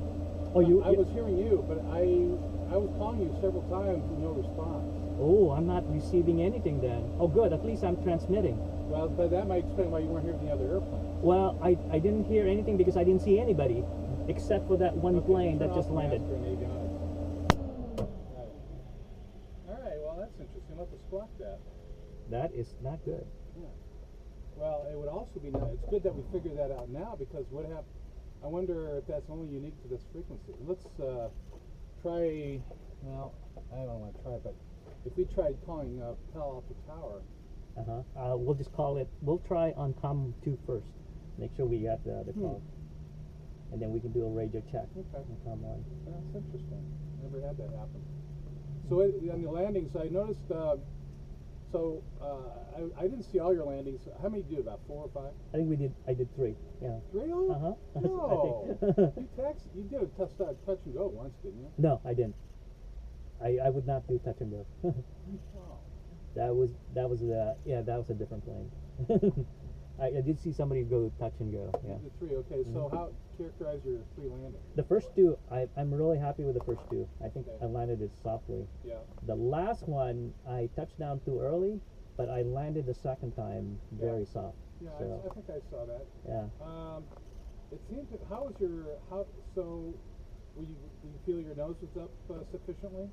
Speaker 7: Oh,
Speaker 6: I was hearing you, but I was calling you several times with no response.
Speaker 7: Oh, I'm not receiving anything then. Oh, good. At least I'm transmitting.
Speaker 6: Well, but that might explain why you weren't hearing the other airplane.
Speaker 7: Well, I didn't hear anything because I didn't see anybody except for that one plane that just landed.
Speaker 6: All right, well, that's interesting. Let's squawk that.
Speaker 7: That is not good.
Speaker 6: Yeah. Well, it would also be nice. It's good that we figured that out now because what happened? I wonder if that's only unique to this frequency. Let's try. Well, I don't want to try, but if we tried calling Palo Alto Tower.
Speaker 7: We'll just call it. We'll try on com 2 first. Make sure we got the call, and then we can do a radio check.
Speaker 6: Okay.
Speaker 7: On com 1.
Speaker 6: That's interesting. Never had that happen. So on the landings, I noticed. I didn't see all your landings. How many did you do? About 4 or 5?
Speaker 7: I think I did 3. Yeah.
Speaker 6: 3?
Speaker 7: Uh-huh.
Speaker 6: No.
Speaker 7: I think.
Speaker 6: You did a touch and go once, didn't you?
Speaker 7: No, I didn't. I would not do touch and go.
Speaker 6: Oh.
Speaker 7: That was a different plane. I did see somebody go touch and go. Yeah.
Speaker 6: The 3. Okay. So how characterize your 3 landings?
Speaker 7: The first 2, I'm really happy with the first 2. I think I landed it softly.
Speaker 6: Yeah.
Speaker 7: The last one, I touched down too early, but I landed the second time very soft.
Speaker 6: Yeah,
Speaker 7: So,
Speaker 6: I think I saw that.
Speaker 7: yeah.
Speaker 6: It seemed to, so do you feel your nose was up sufficiently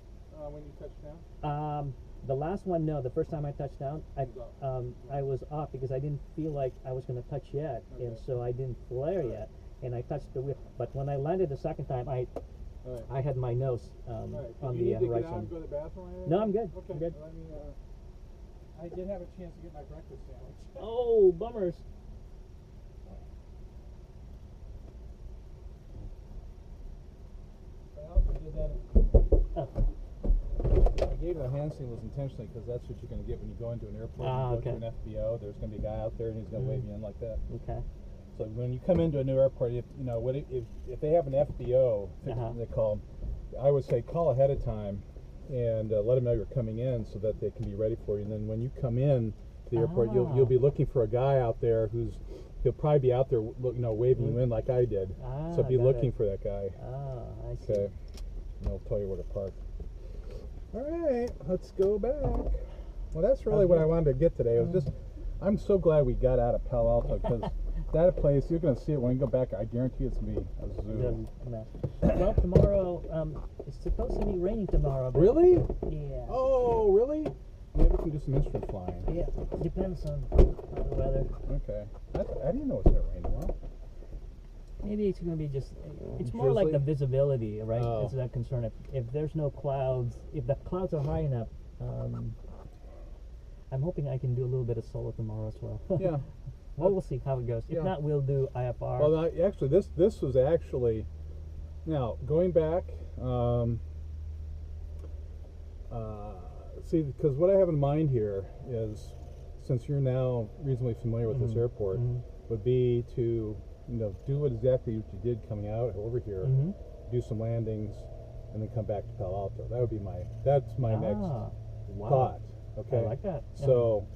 Speaker 6: when you touched down?
Speaker 7: The last one, no. The first time I touched down, I was off because I didn't feel like I was going to touch yet, and so I didn't flare yet, and I touched the wheel. But when I landed the second time, I had my nose on the
Speaker 6: horizon. Get out and go to the bathroom or anything?
Speaker 7: No, I'm good.
Speaker 6: Okay.
Speaker 7: I'm good.
Speaker 6: Let me, I did have a chance to get my breakfast sandwich.
Speaker 7: Oh, bummers.
Speaker 6: Well, I did that.
Speaker 7: Oh.
Speaker 6: I gave it a hand signals intentionally because that's what you're going to get when you go into an airport and go to an FBO. There's going to be a guy out there and he's going to wave you in like that.
Speaker 7: Okay.
Speaker 6: So when you come into a new airport, if they have an FBO, they call them, I would say call ahead of time and let them know you're coming in so that they can be ready for you. And then when you come in to the airport, you'll be looking for a guy out there he'll probably be out there, waving you in like I did. So be looking for that guy.
Speaker 7: I see.
Speaker 6: Okay. And I'll tell you where to park. Alright, let's go back. Well, that's really what I wanted to get today. It was just, I'm so glad we got out of Palo Alto, because that place, you're going to see it when you go back. I guarantee it's going to be a zoo.
Speaker 7: Well, tomorrow, it's supposed to be raining tomorrow. But
Speaker 6: Really?
Speaker 7: yeah.
Speaker 6: Oh, really? Maybe we can do some instrument flying.
Speaker 7: Yeah, depends on the weather.
Speaker 6: Okay. I didn't know it was going to rain tomorrow.
Speaker 7: Maybe it's going to be just, it's more like the visibility, right?
Speaker 6: Oh.
Speaker 7: It's that concern. If there's no clouds, if the clouds are high enough, I'm hoping I can do a little bit of solo tomorrow as well.
Speaker 6: Yeah.
Speaker 7: Well, we'll see how it goes. If not, we'll do IFR.
Speaker 6: Well, actually, this was actually, now, going back, see, because what I have in mind here is, since you're now reasonably familiar with this airport, would be to, do exactly what you did coming out over here, do some landings, and then come back to Palo Alto. That would be that's my next thought. Okay. I
Speaker 7: like that.
Speaker 6: So,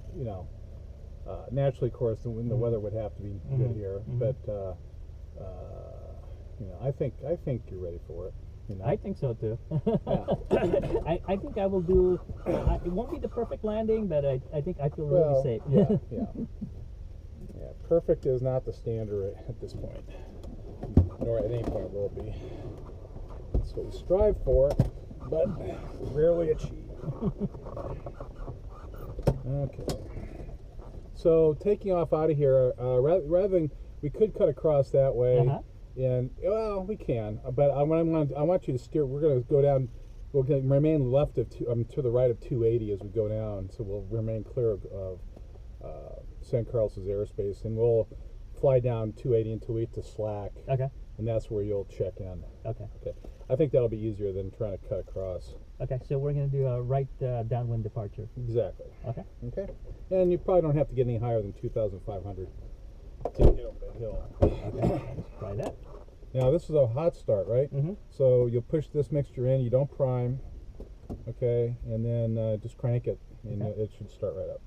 Speaker 6: naturally, of course, the weather would have to be good here, but I think you're ready for it.
Speaker 7: I think so too. I think I will do. It won't be the perfect landing, but I think I feel really safe.
Speaker 6: Yeah. Perfect is not the standard at this point, nor at any point will it be. That's what we strive for, but rarely achieve. Okay. So taking off out of here, rather than, we could cut across that way, and we can. But I want you to steer. We're going to go down. We'll remain left of to the right of 280 as we go down. So we'll remain clear of San Carlos's airspace, and we'll fly down 280 until we hit to slack. Okay. And that's where you'll check in. Okay. I think that'll be easier than trying to cut across.
Speaker 7: Okay, so we're going to do a right downwind departure.
Speaker 6: Exactly.
Speaker 7: Okay.
Speaker 6: And you probably don't have to get any higher than 2,500 to get up that hill.
Speaker 7: Okay, let's try that.
Speaker 6: Now this is a hot start, right? So you'll push this mixture in. You don't prime. Okay, and then just crank it, and it should start right up.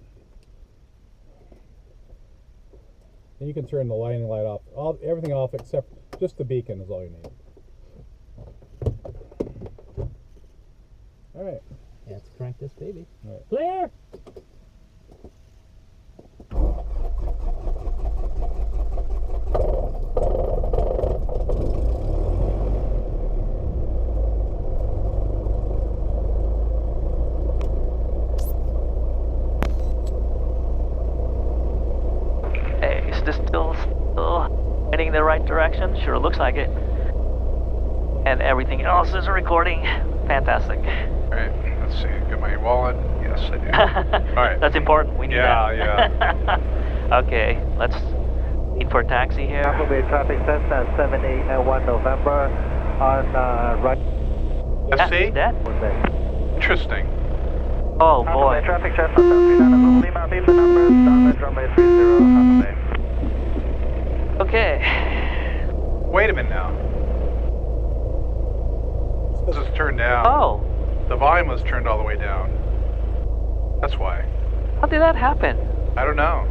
Speaker 6: And you can turn the lighting light off, everything off except just the beacon is all you need. All right.
Speaker 7: Let's crank this baby.
Speaker 6: All right.
Speaker 7: Clear!
Speaker 1: Hey, is this still heading the right direction? Sure looks like it. And everything else is recording. Fantastic.
Speaker 4: All right, let's see. Get my wallet. Yes, I do. All right.
Speaker 1: That's important. We need that.
Speaker 4: Yeah.
Speaker 1: Okay, let's wait for a taxi here.
Speaker 2: Apple Bay traffic Cessna 7891 November on right.
Speaker 4: Let's see.
Speaker 1: That?
Speaker 4: Interesting.
Speaker 1: Oh boy.
Speaker 2: Traffic Cessna 739 Lima, leave the numbers, downwind runway 30, Apple Bay.
Speaker 1: Okay.
Speaker 4: Wait a minute now. This is turned down.
Speaker 1: Oh.
Speaker 4: The volume was turned all the way down. That's why.
Speaker 1: How did that happen?
Speaker 4: I don't know.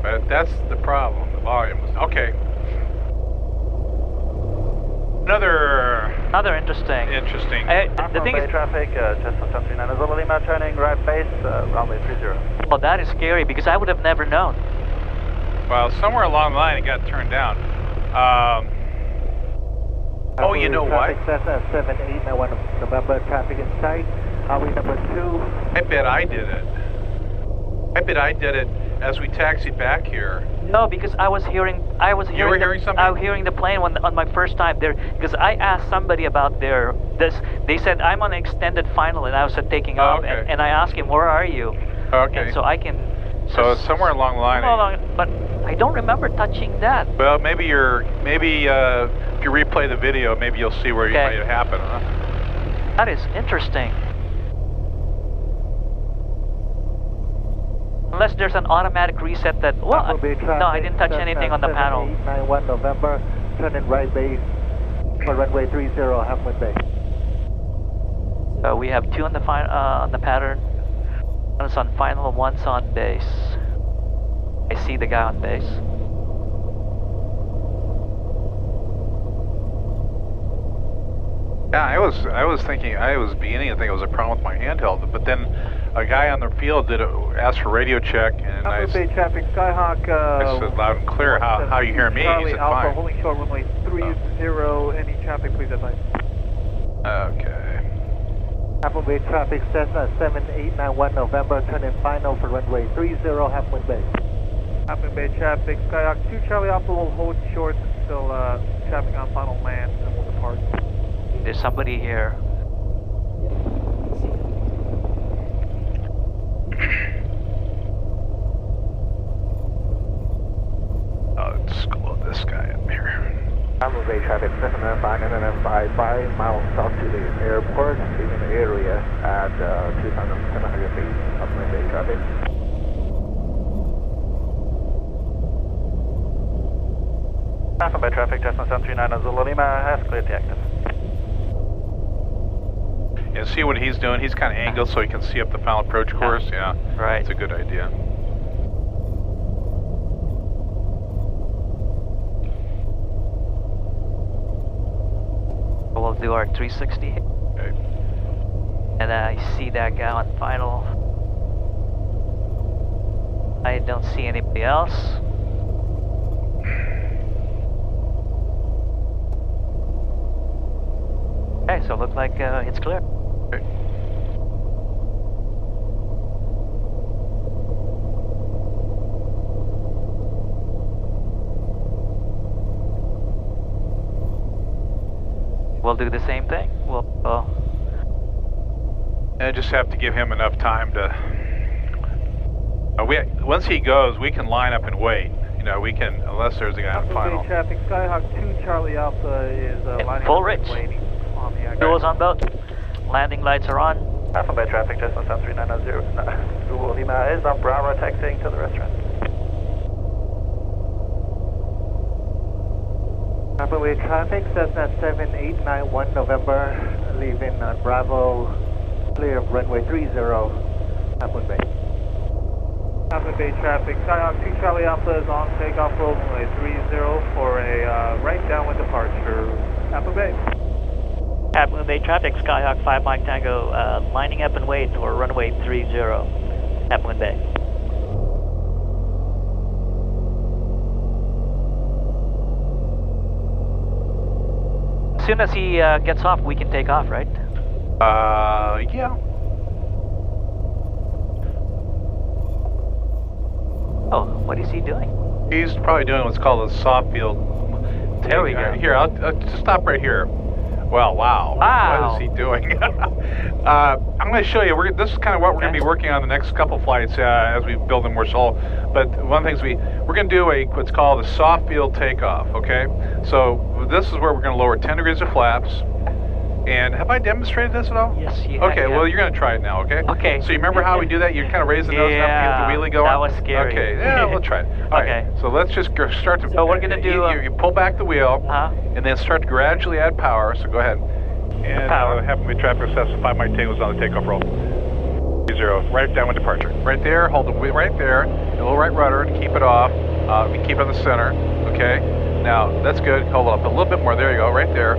Speaker 4: But that's the problem. The volume was okay. Another
Speaker 1: interesting.
Speaker 4: The
Speaker 1: thing is,
Speaker 2: traffic, Cessna 739 Azul Lima, turning right base, runway 30.
Speaker 1: Oh, that is scary because I would have never known.
Speaker 4: Well, somewhere along the line it got turned down. Oh, you know what?
Speaker 2: Cessna 7891 November, traffic in sight. Highway number 2.
Speaker 4: I bet I did it as we taxied back here.
Speaker 1: No, because I was hearing.
Speaker 4: You were hearing something?
Speaker 1: I was hearing the plane on my first time there. Because I asked somebody about this. They said I'm on an extended final, and I was taking off.
Speaker 4: Okay.
Speaker 1: And I asked him, "Where are you?"
Speaker 4: Okay.
Speaker 1: And so I can.
Speaker 4: So somewhere along the line.
Speaker 1: But I don't remember touching that.
Speaker 4: Well, maybe if you replay the video, maybe you'll see where it happened, huh?
Speaker 1: That is interesting. Unless there's an automatic reset that. Well, no, I didn't touch anything on the panel.
Speaker 2: 7891 November, turn in right base for runway 30, half-wind bay.
Speaker 1: So we have 2 on the pattern. One's on final, one's on base. I see the guy on base.
Speaker 4: Yeah, I was beginning to think it was a problem with my handheld, but then a guy on the field asked for radio check, and I
Speaker 2: Bay traffic, Skyhawk.
Speaker 4: I said loud and clear, how you hear me?
Speaker 2: Charlie
Speaker 4: He said
Speaker 2: Alpha,
Speaker 4: fine.
Speaker 2: holding short runway 30, any traffic please advise.
Speaker 4: Okay.
Speaker 2: Half Moon Bay traffic, Cessna 7891 November, turn in final for runway 30, Half Moon Bay. Half Moon Bay traffic, Skyhawk 2 Charlie Alpha will hold short until traffic on final land and will depart.
Speaker 1: There's somebody here.
Speaker 4: Let's glow this guy up here.
Speaker 2: Half Moon Bay traffic, Cessna 5955, 5 miles south to the airport, leaving the area at 2,700 feet. Half Moon Bay traffic. Half Moon Bay traffic, Cessna 739 Zulu Lima, has cleared the active.
Speaker 4: Yeah, see what he's doing? He's kind of angled so he can see up the final approach course. Yeah,
Speaker 1: right.
Speaker 4: It's a good idea.
Speaker 1: We'll do our 360.
Speaker 4: Okay.
Speaker 1: And I see that guy on final. I don't see anybody else. Okay, so it looks like it's clear.
Speaker 4: Okay.
Speaker 1: We'll do the same thing.
Speaker 4: I just have to give him enough time to. Once he goes, we can line up and wait. You know, we can, unless there's a guy on final.
Speaker 2: Traffic, Skyhawk 2 Charlie Alpha is lining
Speaker 1: full
Speaker 2: up
Speaker 1: rich.
Speaker 2: and waiting on the
Speaker 1: Fuels on boat. Landing lights are on.
Speaker 2: Half Moon Bay traffic, Cessna 739 Zulu Lima is on Bravo, taxiing to the restaurant. Half Moon Bay traffic, Cessna 7891 November, leaving on Bravo, clear of runway 30, Half Moon Bay. Half Moon Bay traffic, Skyhawk 2 Charlie Alpha is on takeoff road runway 30 for a right downwind departure, Half Moon Bay.
Speaker 1: Half Moon Bay traffic, Skyhawk 5 Mike Tango, lining up and wait for runway 30, Half Moon Bay. As soon as he gets off, we can take off, right?
Speaker 4: Yeah.
Speaker 1: Oh, what is he doing?
Speaker 4: He's probably doing what's called a soft field.
Speaker 1: There we go.
Speaker 4: Here, I'll just stop right here. Well, wow.
Speaker 1: Wow.
Speaker 4: What is he doing? I'm going to show you. This is kind of what we're going to be working on the next couple flights as we build in more soul. But one of the things we're going to do what's called a soft field takeoff. Okay. So this is where we're going to lower 10 degrees of flaps. And have I demonstrated this at all?
Speaker 1: Yes, you
Speaker 4: Okay,
Speaker 1: have.
Speaker 4: well, you're going to try it now, okay?
Speaker 1: Okay.
Speaker 4: So you remember how we do that? You kind of raise the nose up and get the wheelie going?
Speaker 1: That was scary.
Speaker 4: Okay, yeah, we'll try it. All
Speaker 1: Okay.
Speaker 4: right, so let's just start to...
Speaker 1: So we're going to do...
Speaker 4: You pull back the wheel, and then start to gradually add power, so go ahead. And Half Moon Bay traffic, Cessna 5 Mike Tango is on the takeoff roll. 0, right down with departure. Right there, hold the wheel right there, a little right rudder to keep it off. We keep it in the center, okay? Now, that's good, hold up a little bit more, there you go, right there.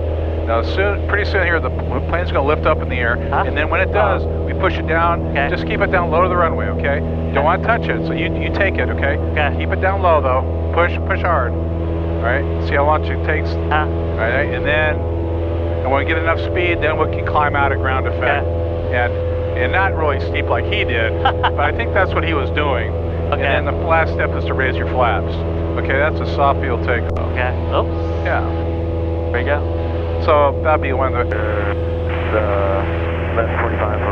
Speaker 4: Now, pretty soon here, the plane's going to lift up in the air, and then when it does, we push it down. Okay. Just keep it down low to the runway, okay? You don't want to touch it, so you take it, okay? Okay. Keep it down low, though. Push hard. All right? See how long it takes? All right? And when we get enough speed, then we can climb out at ground effect. And not really steep like he did, but I think that's what he was doing. Okay. And then the last step is to raise your flaps. Okay, that's a soft field takeoff. Okay. Oops. Yeah. There you go. So that'd be one of the...
Speaker 2: left 45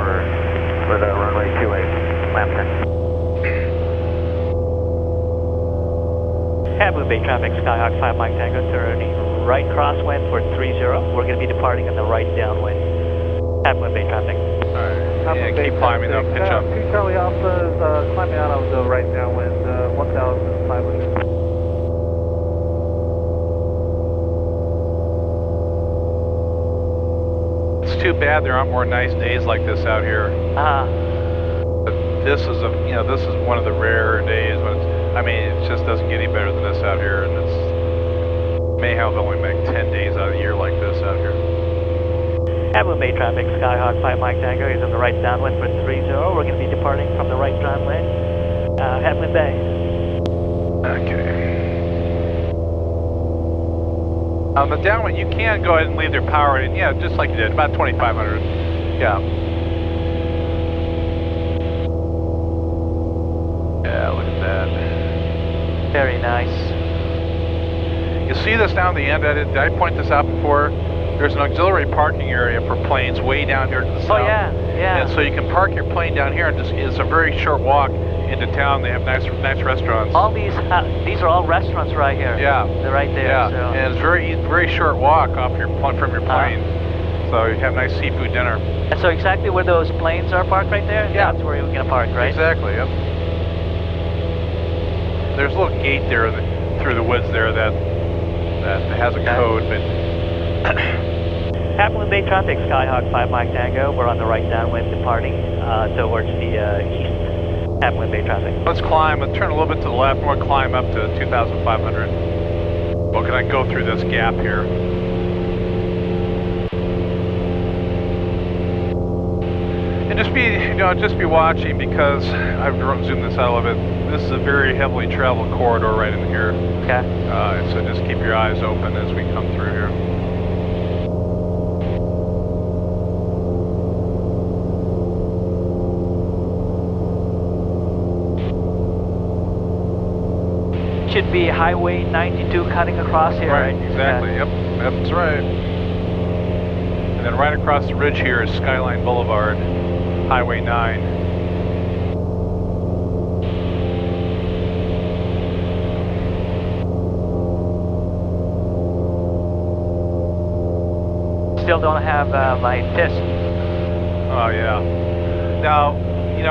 Speaker 2: for the runway 28, Lambton.
Speaker 1: Half Moon Bay traffic, Skyhawk 5 Mike Tango, turning right crosswind for 30. We're going to be departing in the right downwind. Half Moon Bay traffic.
Speaker 4: Alright, yeah, keep climbing up, pitch up.
Speaker 2: 2 Charlie Alpha is climbing out of the right downwind, 1,500.
Speaker 4: It's too bad there aren't more nice days like this out here. But this is this is one of the rare days when it just doesn't get any better than this out here, and may have only make 10 days out of the year like this out here.
Speaker 1: Half Moon Bay traffic, Skyhawk 5 Mike Tango is on the right downwind for 30. We're going to be departing from the right downwind, Half Moon Bay.
Speaker 4: Okay. On the downwind, you can go ahead and leave their power in, yeah, just like you did, about 2,500. Yeah. Yeah, look at that.
Speaker 1: Very nice.
Speaker 4: You see this down the end? Did I point this out before? There's an auxiliary parking area for planes way down here to the south.
Speaker 1: Oh yeah, yeah.
Speaker 4: And so you can park your plane down here, and it's a very short walk into town. They have nice restaurants.
Speaker 1: All these are all restaurants right here.
Speaker 4: Yeah.
Speaker 1: They're right there.
Speaker 4: Yeah,
Speaker 1: so.
Speaker 4: and it's very short walk off from your plane. So you have nice seafood dinner.
Speaker 1: And so exactly where those planes are parked right there?
Speaker 4: Yeah.
Speaker 1: That's where you're going to park, right?
Speaker 4: Exactly, yep. There's a little gate there through the woods there that has a code, but...
Speaker 1: Half Moon Bay traffic, Skyhawk 5 Mike Tango. We're on the right downwind departing towards the east. Half Moon Bay traffic.
Speaker 4: Let's climb. Let's turn a little bit to the left. We'll climb up to 2,500. Well, can I go through this gap here? And just be watching, because I've zoomed this out a little bit. This is a very heavily traveled corridor right in here.
Speaker 1: Okay.
Speaker 4: So just keep your eyes open as we come through here.
Speaker 1: Should be Highway 92 cutting across here, right?
Speaker 4: Exactly. Yep, that's right. And then right across the ridge here is Skyline Boulevard, Highway 9.
Speaker 1: Still don't have my test.
Speaker 4: Oh yeah. Now,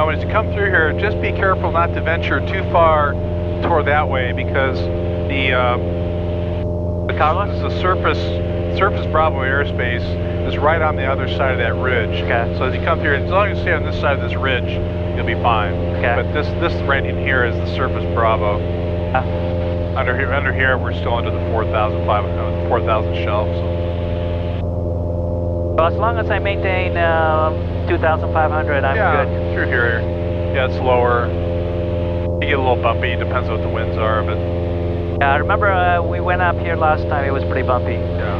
Speaker 4: as you come through here, just be careful not to venture too far toward that way, because the surface Bravo airspace is right on the other side of that ridge.
Speaker 1: Okay.
Speaker 4: So as you come through, as long as you stay on this side of this ridge, you'll be fine.
Speaker 1: Okay.
Speaker 4: But this right in here is the surface Bravo. Under here, we're still under the 4,000 shelf. So.
Speaker 1: Well, as long as I maintain 2,500, I'm good.
Speaker 4: Through here, yeah, it's lower. You get a little bumpy, depends what the winds are, but...
Speaker 1: Yeah, I remember we went up here last time, it was pretty bumpy.
Speaker 4: Yeah.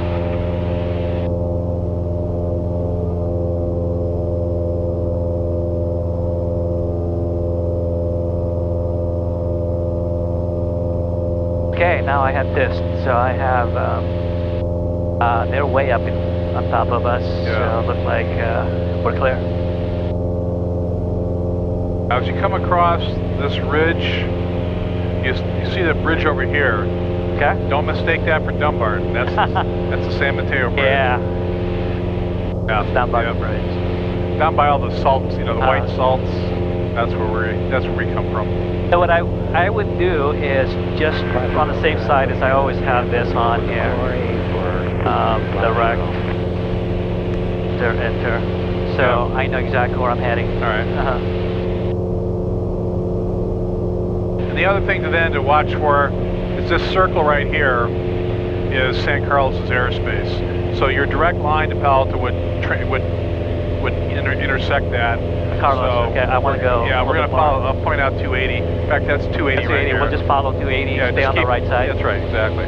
Speaker 1: Okay, now I have this, so I have, they're way up on top of us, so it looks like we're clear.
Speaker 4: Now, as you come across this ridge, you see the bridge over here.
Speaker 1: Okay.
Speaker 4: Don't mistake that for Dunbar. That's the San Mateo Bridge.
Speaker 1: Yeah.
Speaker 4: Yeah.
Speaker 1: Down by the bridge.
Speaker 4: Down by all the salts, the white salts. That's where we come from.
Speaker 1: So what I would do is just on the safe side, is I always have this on here. Direct. Enter. So I know exactly where I'm heading.
Speaker 4: All right. And the other thing to watch for is this circle right here is San Carlos's airspace. So your direct line to Palo Alto would intersect that.
Speaker 1: Carlos,
Speaker 4: so
Speaker 1: okay, I want to go.
Speaker 4: Yeah, we're going to follow. I'll point out 280. In fact, that's 280
Speaker 1: right
Speaker 4: 280.
Speaker 1: Here. We'll just follow 280.
Speaker 4: Yeah,
Speaker 1: stay on the right side.
Speaker 4: That's right, exactly.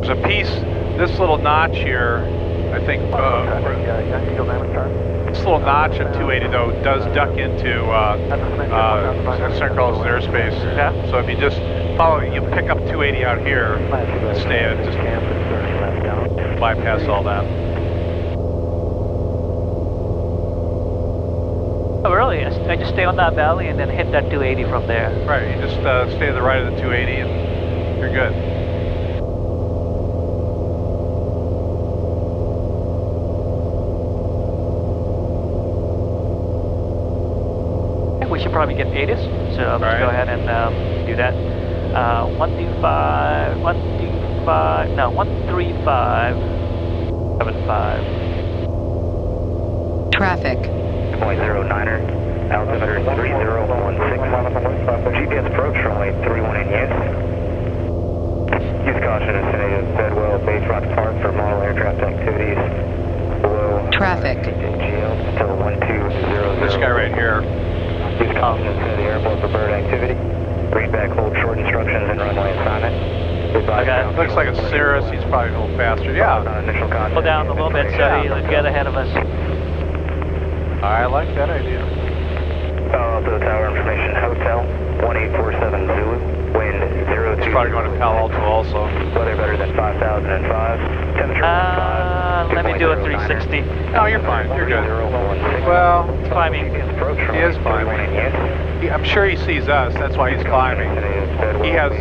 Speaker 4: There's a piece. This little notch here, I think. This little notch at 280 though does duck into San Carlos's airspace.
Speaker 1: Yeah.
Speaker 4: So if you just follow, you pick up 280 out here and stay at, just bypass all that.
Speaker 1: Oh, really? I just stay on that valley and then hit that 280 from there.
Speaker 4: Right. You just stay to the right of the 280 and you're good.
Speaker 1: We should probably get ATIS, so let's go ahead and do that. 13575.
Speaker 8: Traffic.
Speaker 3: 0.09er. altimeter 3016. GPS approach, runway 31 in use. Use caution as native Bedwell Bayfront Park for model aircraft activities. Below
Speaker 8: traffic.
Speaker 3: GL until 1200.
Speaker 4: This guy right here.
Speaker 3: Use caution as the airport for bird activity. Read back, hold short instructions and runway assignment.
Speaker 1: Okay.
Speaker 4: Looks like a Cirrus. He's probably a little faster. Yeah.
Speaker 1: Pull down a little bit so he'll get ahead of us.
Speaker 4: I like that idea.
Speaker 3: Palo Alto Tower information, hotel 1847 Zulu, wind 02.
Speaker 4: He's probably going to Palo Alto also.
Speaker 3: Weather better than 5005. Temperature 15.
Speaker 1: Let me do a 360.
Speaker 4: No, you're fine. You're good. Well,
Speaker 1: climbing.
Speaker 4: He is climbing. I'm sure he sees us. That's why he's climbing. He has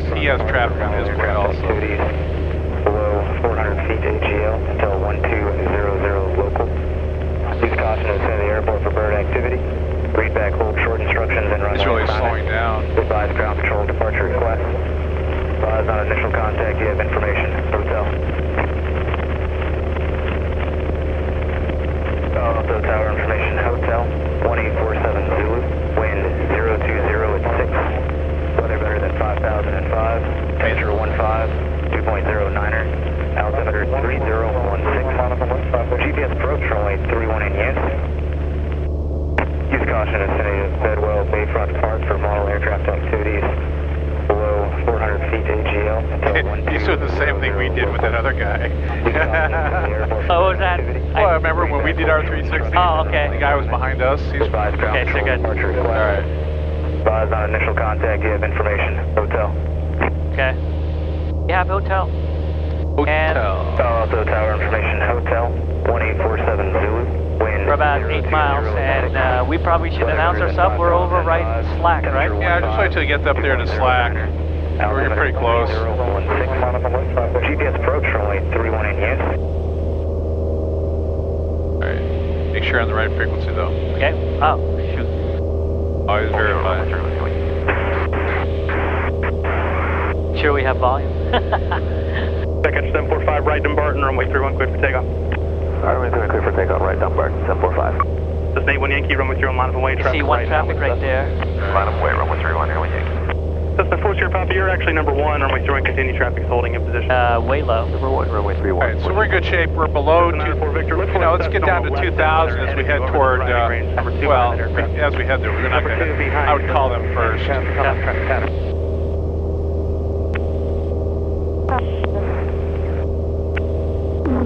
Speaker 4: traffic on his way also.
Speaker 3: Below 400 feet AGL until 1200 local. Use caution to send the airport for bird activity. Read back, hold short instructions and runway.
Speaker 4: He's really slowing down.
Speaker 3: Advise ground control departure request. Advise on initial contact. You have information. Hotel. Palo Alto Tower information. Hotel 1847 Zulu. Wind 020 at 6. Weather better than 5005. Temperature 15. 2.09er. Altimeter 3016. GPS approach, runway 31 in use. Use caution as native Bedwell Bayfront Park for model aircraft activities. Below 400 feet AGL until 1200.
Speaker 4: He's doing the same thing we did with that other guy.
Speaker 1: Oh, what was that?
Speaker 4: Well, I remember when we did our 360.
Speaker 1: Oh, okay.
Speaker 4: The guy was behind us. He's
Speaker 1: okay, so good.
Speaker 4: all right.
Speaker 3: Advise on initial contact. You have information. Hotel.
Speaker 1: Okay. You have hotel.
Speaker 4: Hotel.
Speaker 3: Palo Alto Tower information. Hotel 1847 Zulu. Wind.
Speaker 1: We're about 8 miles, and we probably should announce ourselves. We're over right Slack, right?
Speaker 4: Yeah, just wait till you get up there to Slack. We're pretty close.
Speaker 3: GPS approach, runway 31 in use.
Speaker 4: Alright. Make sure you're on the right frequency though.
Speaker 1: Okay. Oh, shoot.
Speaker 4: Always verify.
Speaker 1: Sure we have volume?
Speaker 9: Second 745, right Dumbarton, runway 31, clear for takeoff.
Speaker 3: Runway 31, clear for takeoff, right Dumbarton, 745.
Speaker 9: This is 81 Yankee, runway 31, line of way, traffic
Speaker 1: See one traffic right there.
Speaker 3: Line of way, runway 31, runway Yankee.
Speaker 9: Cessna 4 Sierra Papa, you're actually number 1, runway 31, continue traffic holding in position.
Speaker 1: Way low.
Speaker 3: Number 1, runway 31.
Speaker 4: Alright, so we're in good shape. We're below, let's get down to 2,000 as we head toward, well, as we head there. We're not going to, I would call them first.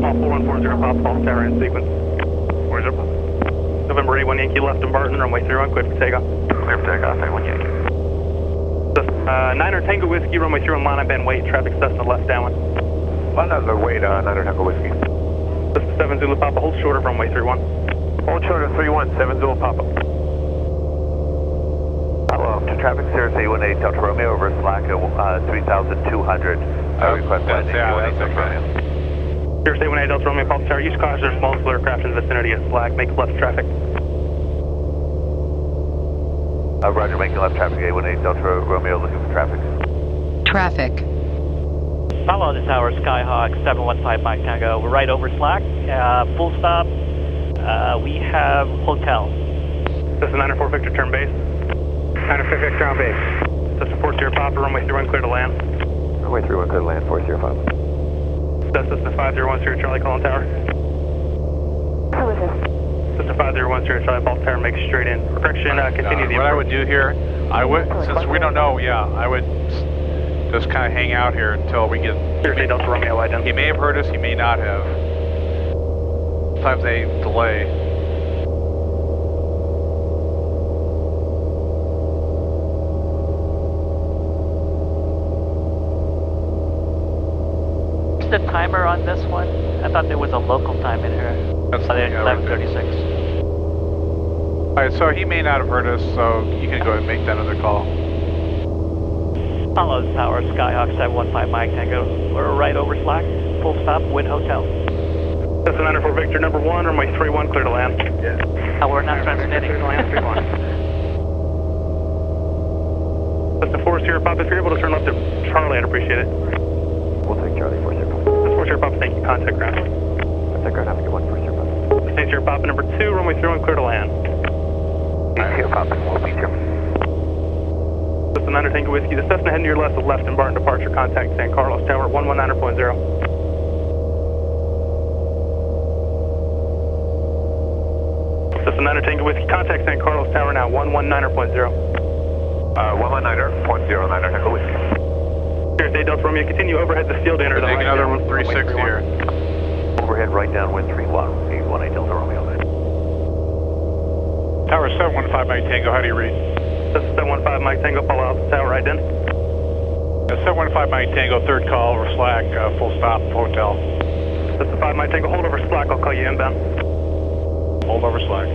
Speaker 9: All 4140 Papa, all tower in sequence. 40 Papa. November 81 Yankee, left Dumbarton, runway 31, clear for takeoff.
Speaker 3: Clear for takeoff, 81 Yankee.
Speaker 9: 9er Tango Whiskey, runway 31, line up and wait, traffic Cessna left downwind.
Speaker 3: Line up and wait, 9er Tango Whiskey.
Speaker 9: This is 7 Zulu Papa, hold short of runway 31.
Speaker 3: Hold short of 31, 7 Zulu Papa. Hello, to traffic Sierra 818 Delta Romeo over Slack at 3,200. I request landing.
Speaker 4: That's okay.
Speaker 9: Sierra 818 Delta Romeo, Pulse Tower, use caution, there's multiple aircraft in the vicinity of Slack, make left traffic.
Speaker 3: Roger, making left traffic, 818 Delta Romeo, looking for traffic.
Speaker 8: Traffic.
Speaker 1: Palo Alto Tower, Skyhawk, 715 Mike Tango. We're right over Slack. Full stop. We have hotel.
Speaker 9: This is 904 Victor, turn base. 904 Victor on base. This is 4 Sierra Papa, runway 31, clear to land.
Speaker 3: Runway 31, clear to land, 4 Sierra Papa.
Speaker 9: This is 501 Sierra Charlie, calling tower.
Speaker 5: Who is this?
Speaker 9: This is 501 Sierra Charlie, Pulse Tower, make straight in. Correction, continue the
Speaker 4: What I would do here, I would, since we don't know, I would just kind of hang out here until we get...
Speaker 9: Sierra Delta Romeo, identity.
Speaker 4: He may have heard us, he may not have. Sometimes they delay.
Speaker 1: What's the timer on this one? I thought there was a local time in here.
Speaker 4: That's
Speaker 1: 11:36.
Speaker 4: Alright, so he may not have heard us, so you can go ahead and make that other call.
Speaker 1: Palo Alto Tower, Skyhawk, 715 Mike Tango. We're right over Slack. Full stop, Win Hotel.
Speaker 9: This is 904 Victor, number 1, runway 31, clear to land.
Speaker 1: Yeah. We're not transmitting.
Speaker 9: Clear to land, 31. This is 4 Sierra Papa, if you're able to turn left to Charlie, I'd appreciate it.
Speaker 3: We'll take Charlie, 4 Sierra Papa.
Speaker 9: This is 4 Sierra Papa, thank you, contact ground.
Speaker 3: Contact ground, have a good one, 4 Sierra Papa.
Speaker 9: 6 Sierra Papa, number 2, runway 31, clear to land.
Speaker 3: Here, Papa, we'll be here.
Speaker 9: Cessna 9 Tango Whiskey, the Cessna heading to your left, the left and Barton departure, contact San Carlos Tower 119.0. Cessna 9 Tango Whiskey, contact San Carlos Tower now 119.0.
Speaker 3: 119.09 Tango Whiskey.
Speaker 9: Here's A Delta Romeo, continue overhead the field enter.
Speaker 4: Take another 360 here.
Speaker 3: Overhead right downwind 31, 818 Delta Romeo.
Speaker 4: Tower 715 Mike Tango, how do you read?
Speaker 9: This is 715 Mike Tango, Palo Alto Tower, right in.
Speaker 4: 715 Mike Tango, third call over Slack, full stop, hotel.
Speaker 9: This is 5 Mike Tango, hold over Slack, I'll call you inbound.
Speaker 4: Hold over Slack.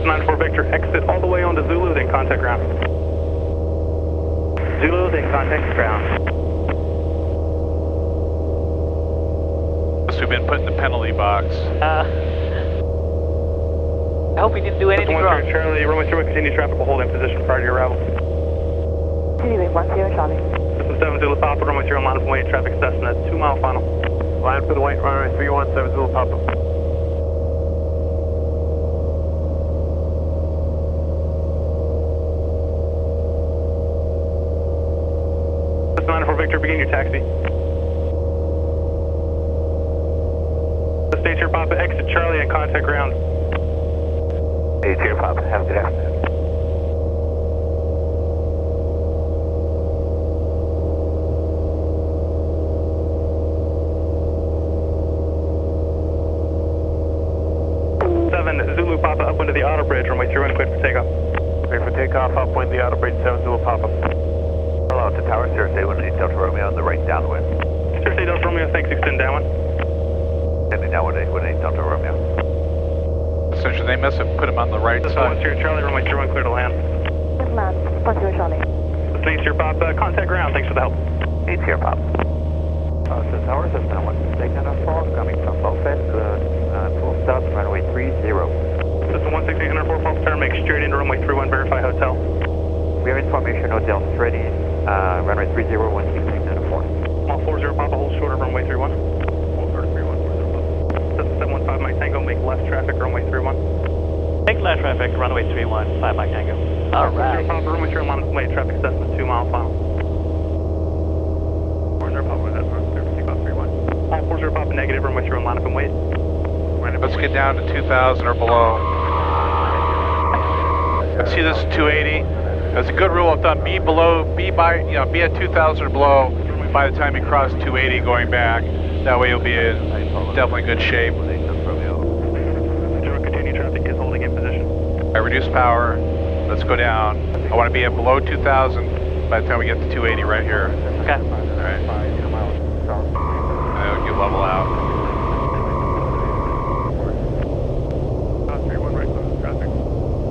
Speaker 9: 94 Victor, exit all the way onto Zulu, then contact ground. Zulu, then contact ground.
Speaker 4: We've been put in the penalty box.
Speaker 1: I hope we didn't do anything wrong.
Speaker 9: Charlie, runway 3 will continue traffic will hold in position prior to your arrival.
Speaker 5: Continuing 10 Charlie.
Speaker 9: This is 7 Zulu Papa, runway 3 on line up and wait, traffic Cessna, 2 mile final.
Speaker 3: Line for the white, runway 317 Zulu Papa.
Speaker 9: This is 94 Victor, begin your taxi. State here, Papa, exit Charlie and contact ground.
Speaker 3: Hey, here, Papa. Have a good afternoon.
Speaker 9: Zulu Papa, upwind to the auto bridge, runway 31, clear for takeoff.
Speaker 3: Clear for takeoff, upwind the auto bridge, 7 Zulu Papa. Hello, to Tower, Sirius 818 Delta Romeo on the right downwind.
Speaker 9: Sirius 8 Delta Romeo, thanks, extend downwind.
Speaker 3: Extending downwind 818 Delta Romeo.
Speaker 4: Essentially, they must have put him on the right
Speaker 9: This
Speaker 4: side.
Speaker 9: is 1 Charlie, runway 31, clear to land.
Speaker 5: Good land, 10 Charlie.
Speaker 9: This is 8 here, Papa, contact ground, thanks for the help.
Speaker 3: 8 here, Papa. So Tower, Cessna 16804, coming from Buffett, full stop, runway 30.
Speaker 9: This is 16804, false turn, make straight into runway 31, verify hotel.
Speaker 3: We have information, hotel ready, runway 30, 16804.
Speaker 9: All 40 Papa, hold short of runway 31. Hold short of 31, 40 Papa. This is 715 Mike Tango, make left traffic, runway 31.
Speaker 1: Make left traffic, runway 31, 5 Mike Tango. All right.
Speaker 9: Papa, runway 31, line of way, traffic Cessna, 2 mile final. 40 Papa, that's clear for takeoff 31. All 40 Papa, negative, runway 31, line up and wait.
Speaker 4: Let's get down to 2,000 or below. See, this is 280. That's a good rule of thumb. Be at 2,000 or below by the time you cross 280 going back. That way you'll be in definitely good shape.
Speaker 9: Continue traffic is holding in position.
Speaker 4: I reduce power. Let's go down. I want to be at below 2,000 by the time we get to 280 right here.
Speaker 1: Okay.
Speaker 4: All right. You level out.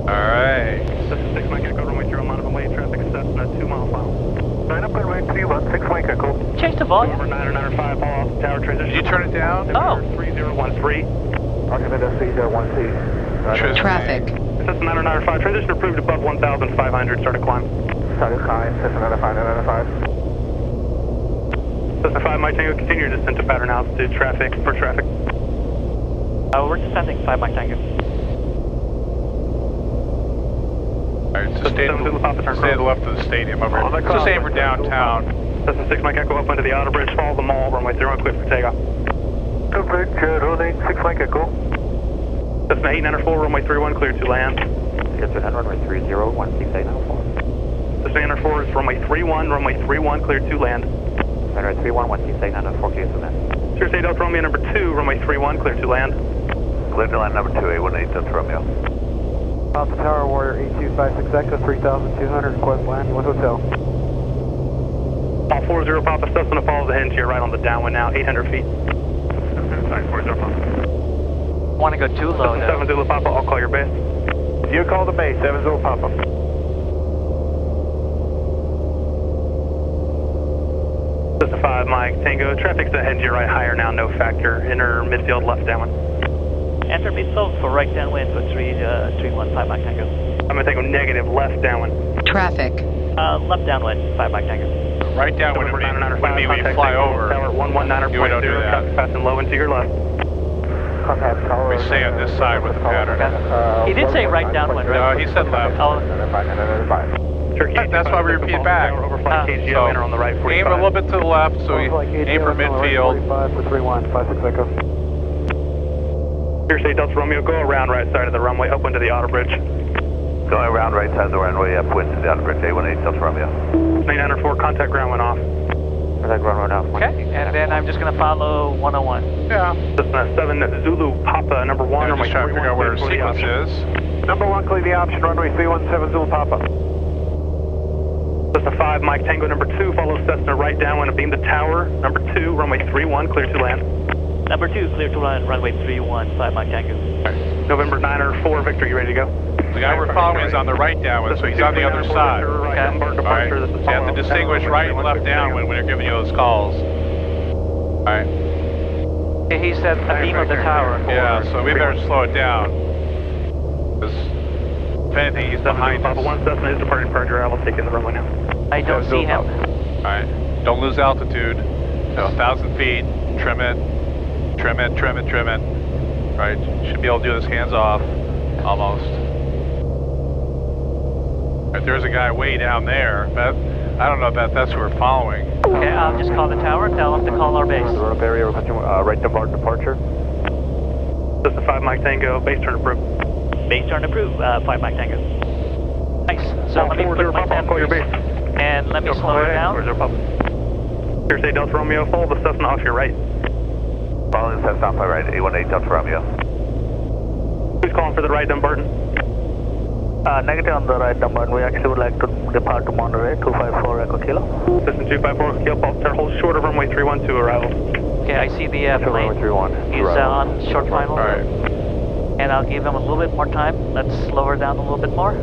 Speaker 4: Alright.
Speaker 9: This is 6 Mike Echo, runway 0, line up and wait, traffic Cessna, 2 mile final.
Speaker 3: Line up runway 31, 6 Mike Echo.
Speaker 1: Change the volume.
Speaker 9: Over 995, Palo Alto Tower transition.
Speaker 4: Did you turn it down?
Speaker 1: Oh.
Speaker 9: 3013.
Speaker 3: Altimeter 3012.
Speaker 7: Traffic.
Speaker 9: Cessna 995, transition approved above 1,500, start to climb.
Speaker 3: Started climb, Cessna 995.
Speaker 9: Cessna 5 Mike Tango, continue your descent to pattern altitude, traffic, for traffic.
Speaker 1: We're descending, 5 Mike Tango.
Speaker 4: Alright, so stay to the left of the stadium over here. Just aim for downtown.
Speaker 9: Cessna 6 Mike Echo, up onto the outer bridge, follow the mall, runway 01, clear for takeoff.
Speaker 3: Good bridge, rolling 6 Mike Echo.
Speaker 9: Cessna 894, runway 31, clear to land.
Speaker 3: Get to land, runway 30, 16894.
Speaker 9: Cessna 894 is runway 31, clear to land.
Speaker 3: Runway 31, 16894, clear to land.
Speaker 9: Sirius 8 Delta Romeo number 2, runway 31, clear to land.
Speaker 3: Clear to land number 2, 818 Delta Romeo.
Speaker 2: Alpha Tower, Warrior 8256 Echo, 3200, request landing with hotel.
Speaker 9: All 40 Papa, Cessna follows ahead to your right on the downwind now, 800 feet. Sorry, 40 Papa.
Speaker 1: Want to go too low, though.
Speaker 9: 7 Zulu Papa, I'll call your base.
Speaker 3: You call the base, 7 Zulu Papa.
Speaker 9: Cessna 5 Mike Tango, traffic's ahead to your right, higher now, no factor, enter midfield, left downwind.
Speaker 1: Enter midfield for right downwind for 315 Mike Tango.
Speaker 9: I'm going to take a negative, left downwind.
Speaker 7: Traffic.
Speaker 1: Left downwind, 5 Mike Tango.
Speaker 4: Right downwind would mean we fly over.
Speaker 9: Tower 119.0,
Speaker 4: You don't do that.
Speaker 9: traffic passing low into your left.
Speaker 4: We stay on this side with the pattern.
Speaker 1: He did say right downwind, right?
Speaker 4: No, he said left.
Speaker 1: Oh.
Speaker 4: That's why we repeat back.
Speaker 9: KGO, enter on the right, 45.
Speaker 4: Aim a little bit to the left, so you aim for midfield.
Speaker 9: Here, say Delta Romeo, go around right side of the runway, upwind to the auto bridge.
Speaker 3: Going around right side of the runway, upwind to the outer bridge, A18 Delta Romeo.
Speaker 9: 904, contact ground went off.
Speaker 3: Contact ground went off.
Speaker 1: Okay, and then I'm just going to follow 101.
Speaker 4: Yeah.
Speaker 9: Cessna 7 Zulu Papa, number 1, runway
Speaker 4: Just trying to figure out where our sequence is.
Speaker 2: Number 1, clear the option, runway 317 Zulu Papa.
Speaker 9: Cessna 5, Mike Tango, number 2, follow Cessna right downwind and beam the tower. Number 2, runway 31, clear to land.
Speaker 1: Number 2, clear to land, runway 31, 5 Mike Tango.
Speaker 9: November 904, Victor, you ready to go?
Speaker 4: The guy we're following is on the right downwind, so he's on the other side.
Speaker 1: Okay.
Speaker 4: Alright, so you have to distinguish right and left downwind when they're giving you those calls. Alright.
Speaker 1: Okay, he said a beam of the tower.
Speaker 4: Yeah, so we better slow it down. Because if anything, he's behind us.
Speaker 9: Papa 1, Cessna is departing departure. I will take in the runway now.
Speaker 1: I don't see him.
Speaker 4: Alright, don't lose altitude. So 1,000 feet, trim it, trim it, trim it, trim it. Alright, should be able to do this hands off, almost. Alright, there's a guy way down there, but I don't know if that's who we're following.
Speaker 1: Okay, I'll just call the tower, tell him to call our base.
Speaker 3: Road area, right departure.
Speaker 9: Cessna 5 Mike Tango, base turn approved.
Speaker 1: Base turn approved, 5 Mike Tango. Nice, so let me put my
Speaker 9: call your base.
Speaker 1: and let me slow her down.
Speaker 9: Here, say Delta Romeo, follow the Cessna off your right.
Speaker 3: Following the Cessna off my right, A18 Delta Romeo.
Speaker 9: Who's calling for the right, Dumbarton?
Speaker 2: Negative on the right, Dumbarton. We actually would like to depart to Monterey, 254 Echo Kilo.
Speaker 9: Cessna 254 Echo Kilo, false start, hold short of runway 31 to arrival.
Speaker 1: Okay, I see the plane. He's on short final.
Speaker 4: Alright.
Speaker 1: And I'll give him a little bit more time. Let's slow her down a little bit more.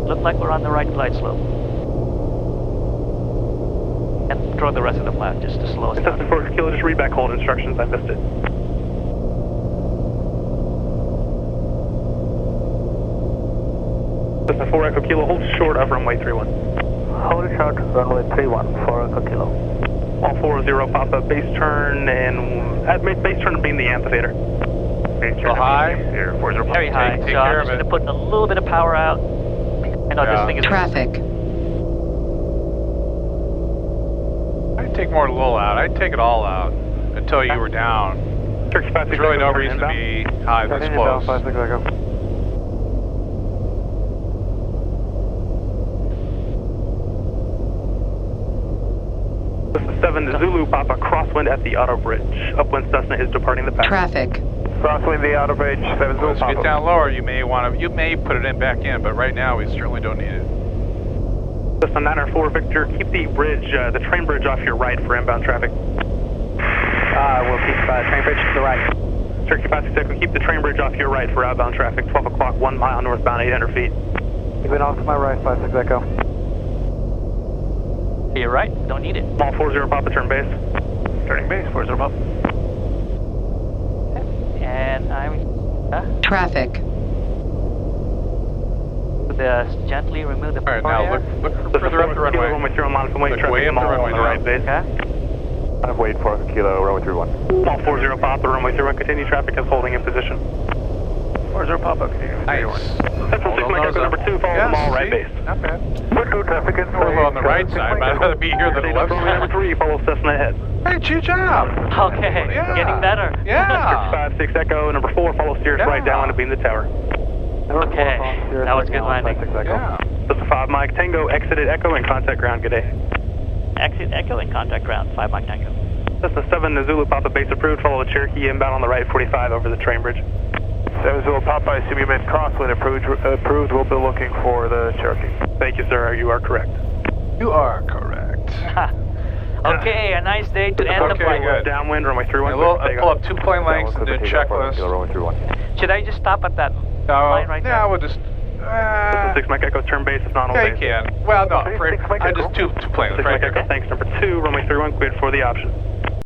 Speaker 1: Look like we're on the right glide slope. And throw the rest of the flat just to slow us down.
Speaker 9: Cessna 4 Kilo, just read back hold instructions, I missed it. Cessna 4 Echo Kilo, hold short of runway 31.
Speaker 2: Hold it short, runway 31, 4 Echo Kilo.
Speaker 9: All 40 Papa, base turn and base turn and beam the amphitheater.
Speaker 4: So high?
Speaker 1: Very high.
Speaker 4: Take
Speaker 1: So
Speaker 4: care
Speaker 1: I'm
Speaker 4: of
Speaker 1: just going
Speaker 4: it.
Speaker 1: to put a little bit of power out. I know this thing is...
Speaker 8: Traffic.
Speaker 4: I'd take more lull out. I'd take it all out until you were down.
Speaker 9: Turkey 5
Speaker 4: There's really no reason to be high this close.
Speaker 9: Cessna 7 Zulu Papa, crosswind at the auto bridge. Upwind Cessna is departing the path.
Speaker 8: Traffic.
Speaker 2: Crosswind the outer bridge, 7 Zulu
Speaker 4: Let's get
Speaker 2: Papa.
Speaker 4: down lower. You may put it in back in, but right now we certainly don't need it.
Speaker 9: Cessna 904 Victor, keep the bridge, the train bridge off your right for inbound traffic.
Speaker 2: We'll keep train bridge to the right.
Speaker 9: Turkey 5 keep the train bridge off your right for outbound traffic. 12 o'clock, 1 mile northbound, 800 feet.
Speaker 2: Keep it off to my right, 56 Echo.
Speaker 1: You're right, don't need it.
Speaker 9: All 40 Papa, turn base.
Speaker 3: Turning base, 40 Papa.
Speaker 1: And I'm...
Speaker 8: Traffic.
Speaker 1: Gently remove the...
Speaker 4: Alright, now look further up the runway.
Speaker 9: Runway 31, monitor from
Speaker 4: Look way up the runway
Speaker 9: on the right base.
Speaker 1: Okay.
Speaker 3: Wait for Kilo, runway 31.
Speaker 9: All 40 Papa, runway 31, continue traffic is holding in position.
Speaker 3: 40 Papa,
Speaker 4: Nice.
Speaker 9: Central 6 Mike Echo number 2, follow them all right base.
Speaker 4: Not bad.
Speaker 2: Traffic is
Speaker 4: We're on the right side, but I'd rather be here than the left
Speaker 9: Runway number
Speaker 4: side.
Speaker 9: 3, follow Cessna ahead.
Speaker 4: Hey, good job.
Speaker 1: Okay,
Speaker 4: Yeah.
Speaker 1: getting better.
Speaker 4: Yeah.
Speaker 9: 5-6 Echo, number 4, follow Steers right down to beam the tower.
Speaker 1: Okay, that was good landing.
Speaker 4: Yeah.
Speaker 9: Cessna 5 Mike Tango, exited Echo and contact ground, good day.
Speaker 1: Exit Echo and contact ground, 5 Mike Tango.
Speaker 9: Cessna 7 Zulu Papa, base approved, follow the Cherokee inbound on the right, 45 over the train bridge.
Speaker 2: 7 Zulu Papa, I assume you meant crosswind approved. We'll be looking for the Cherokee.
Speaker 9: Thank you, sir, you are correct.
Speaker 4: You are correct.
Speaker 1: Okay, a nice day to end the
Speaker 4: Okay,
Speaker 1: flight.
Speaker 4: good.
Speaker 9: Downwind, runway 31,
Speaker 4: I pull up 2 plane lengths and do a checklist.
Speaker 1: Should I just stop at that line right there?
Speaker 4: Yeah, we'll just...
Speaker 9: 6 Mike Echo, turn base, if not on
Speaker 4: yeah,
Speaker 9: base.
Speaker 4: you can. Well, no, I just two planes.
Speaker 9: 6
Speaker 4: Right
Speaker 9: Mike Echo,
Speaker 4: here.
Speaker 9: thanks, number 2, runway 31, cleared for the option.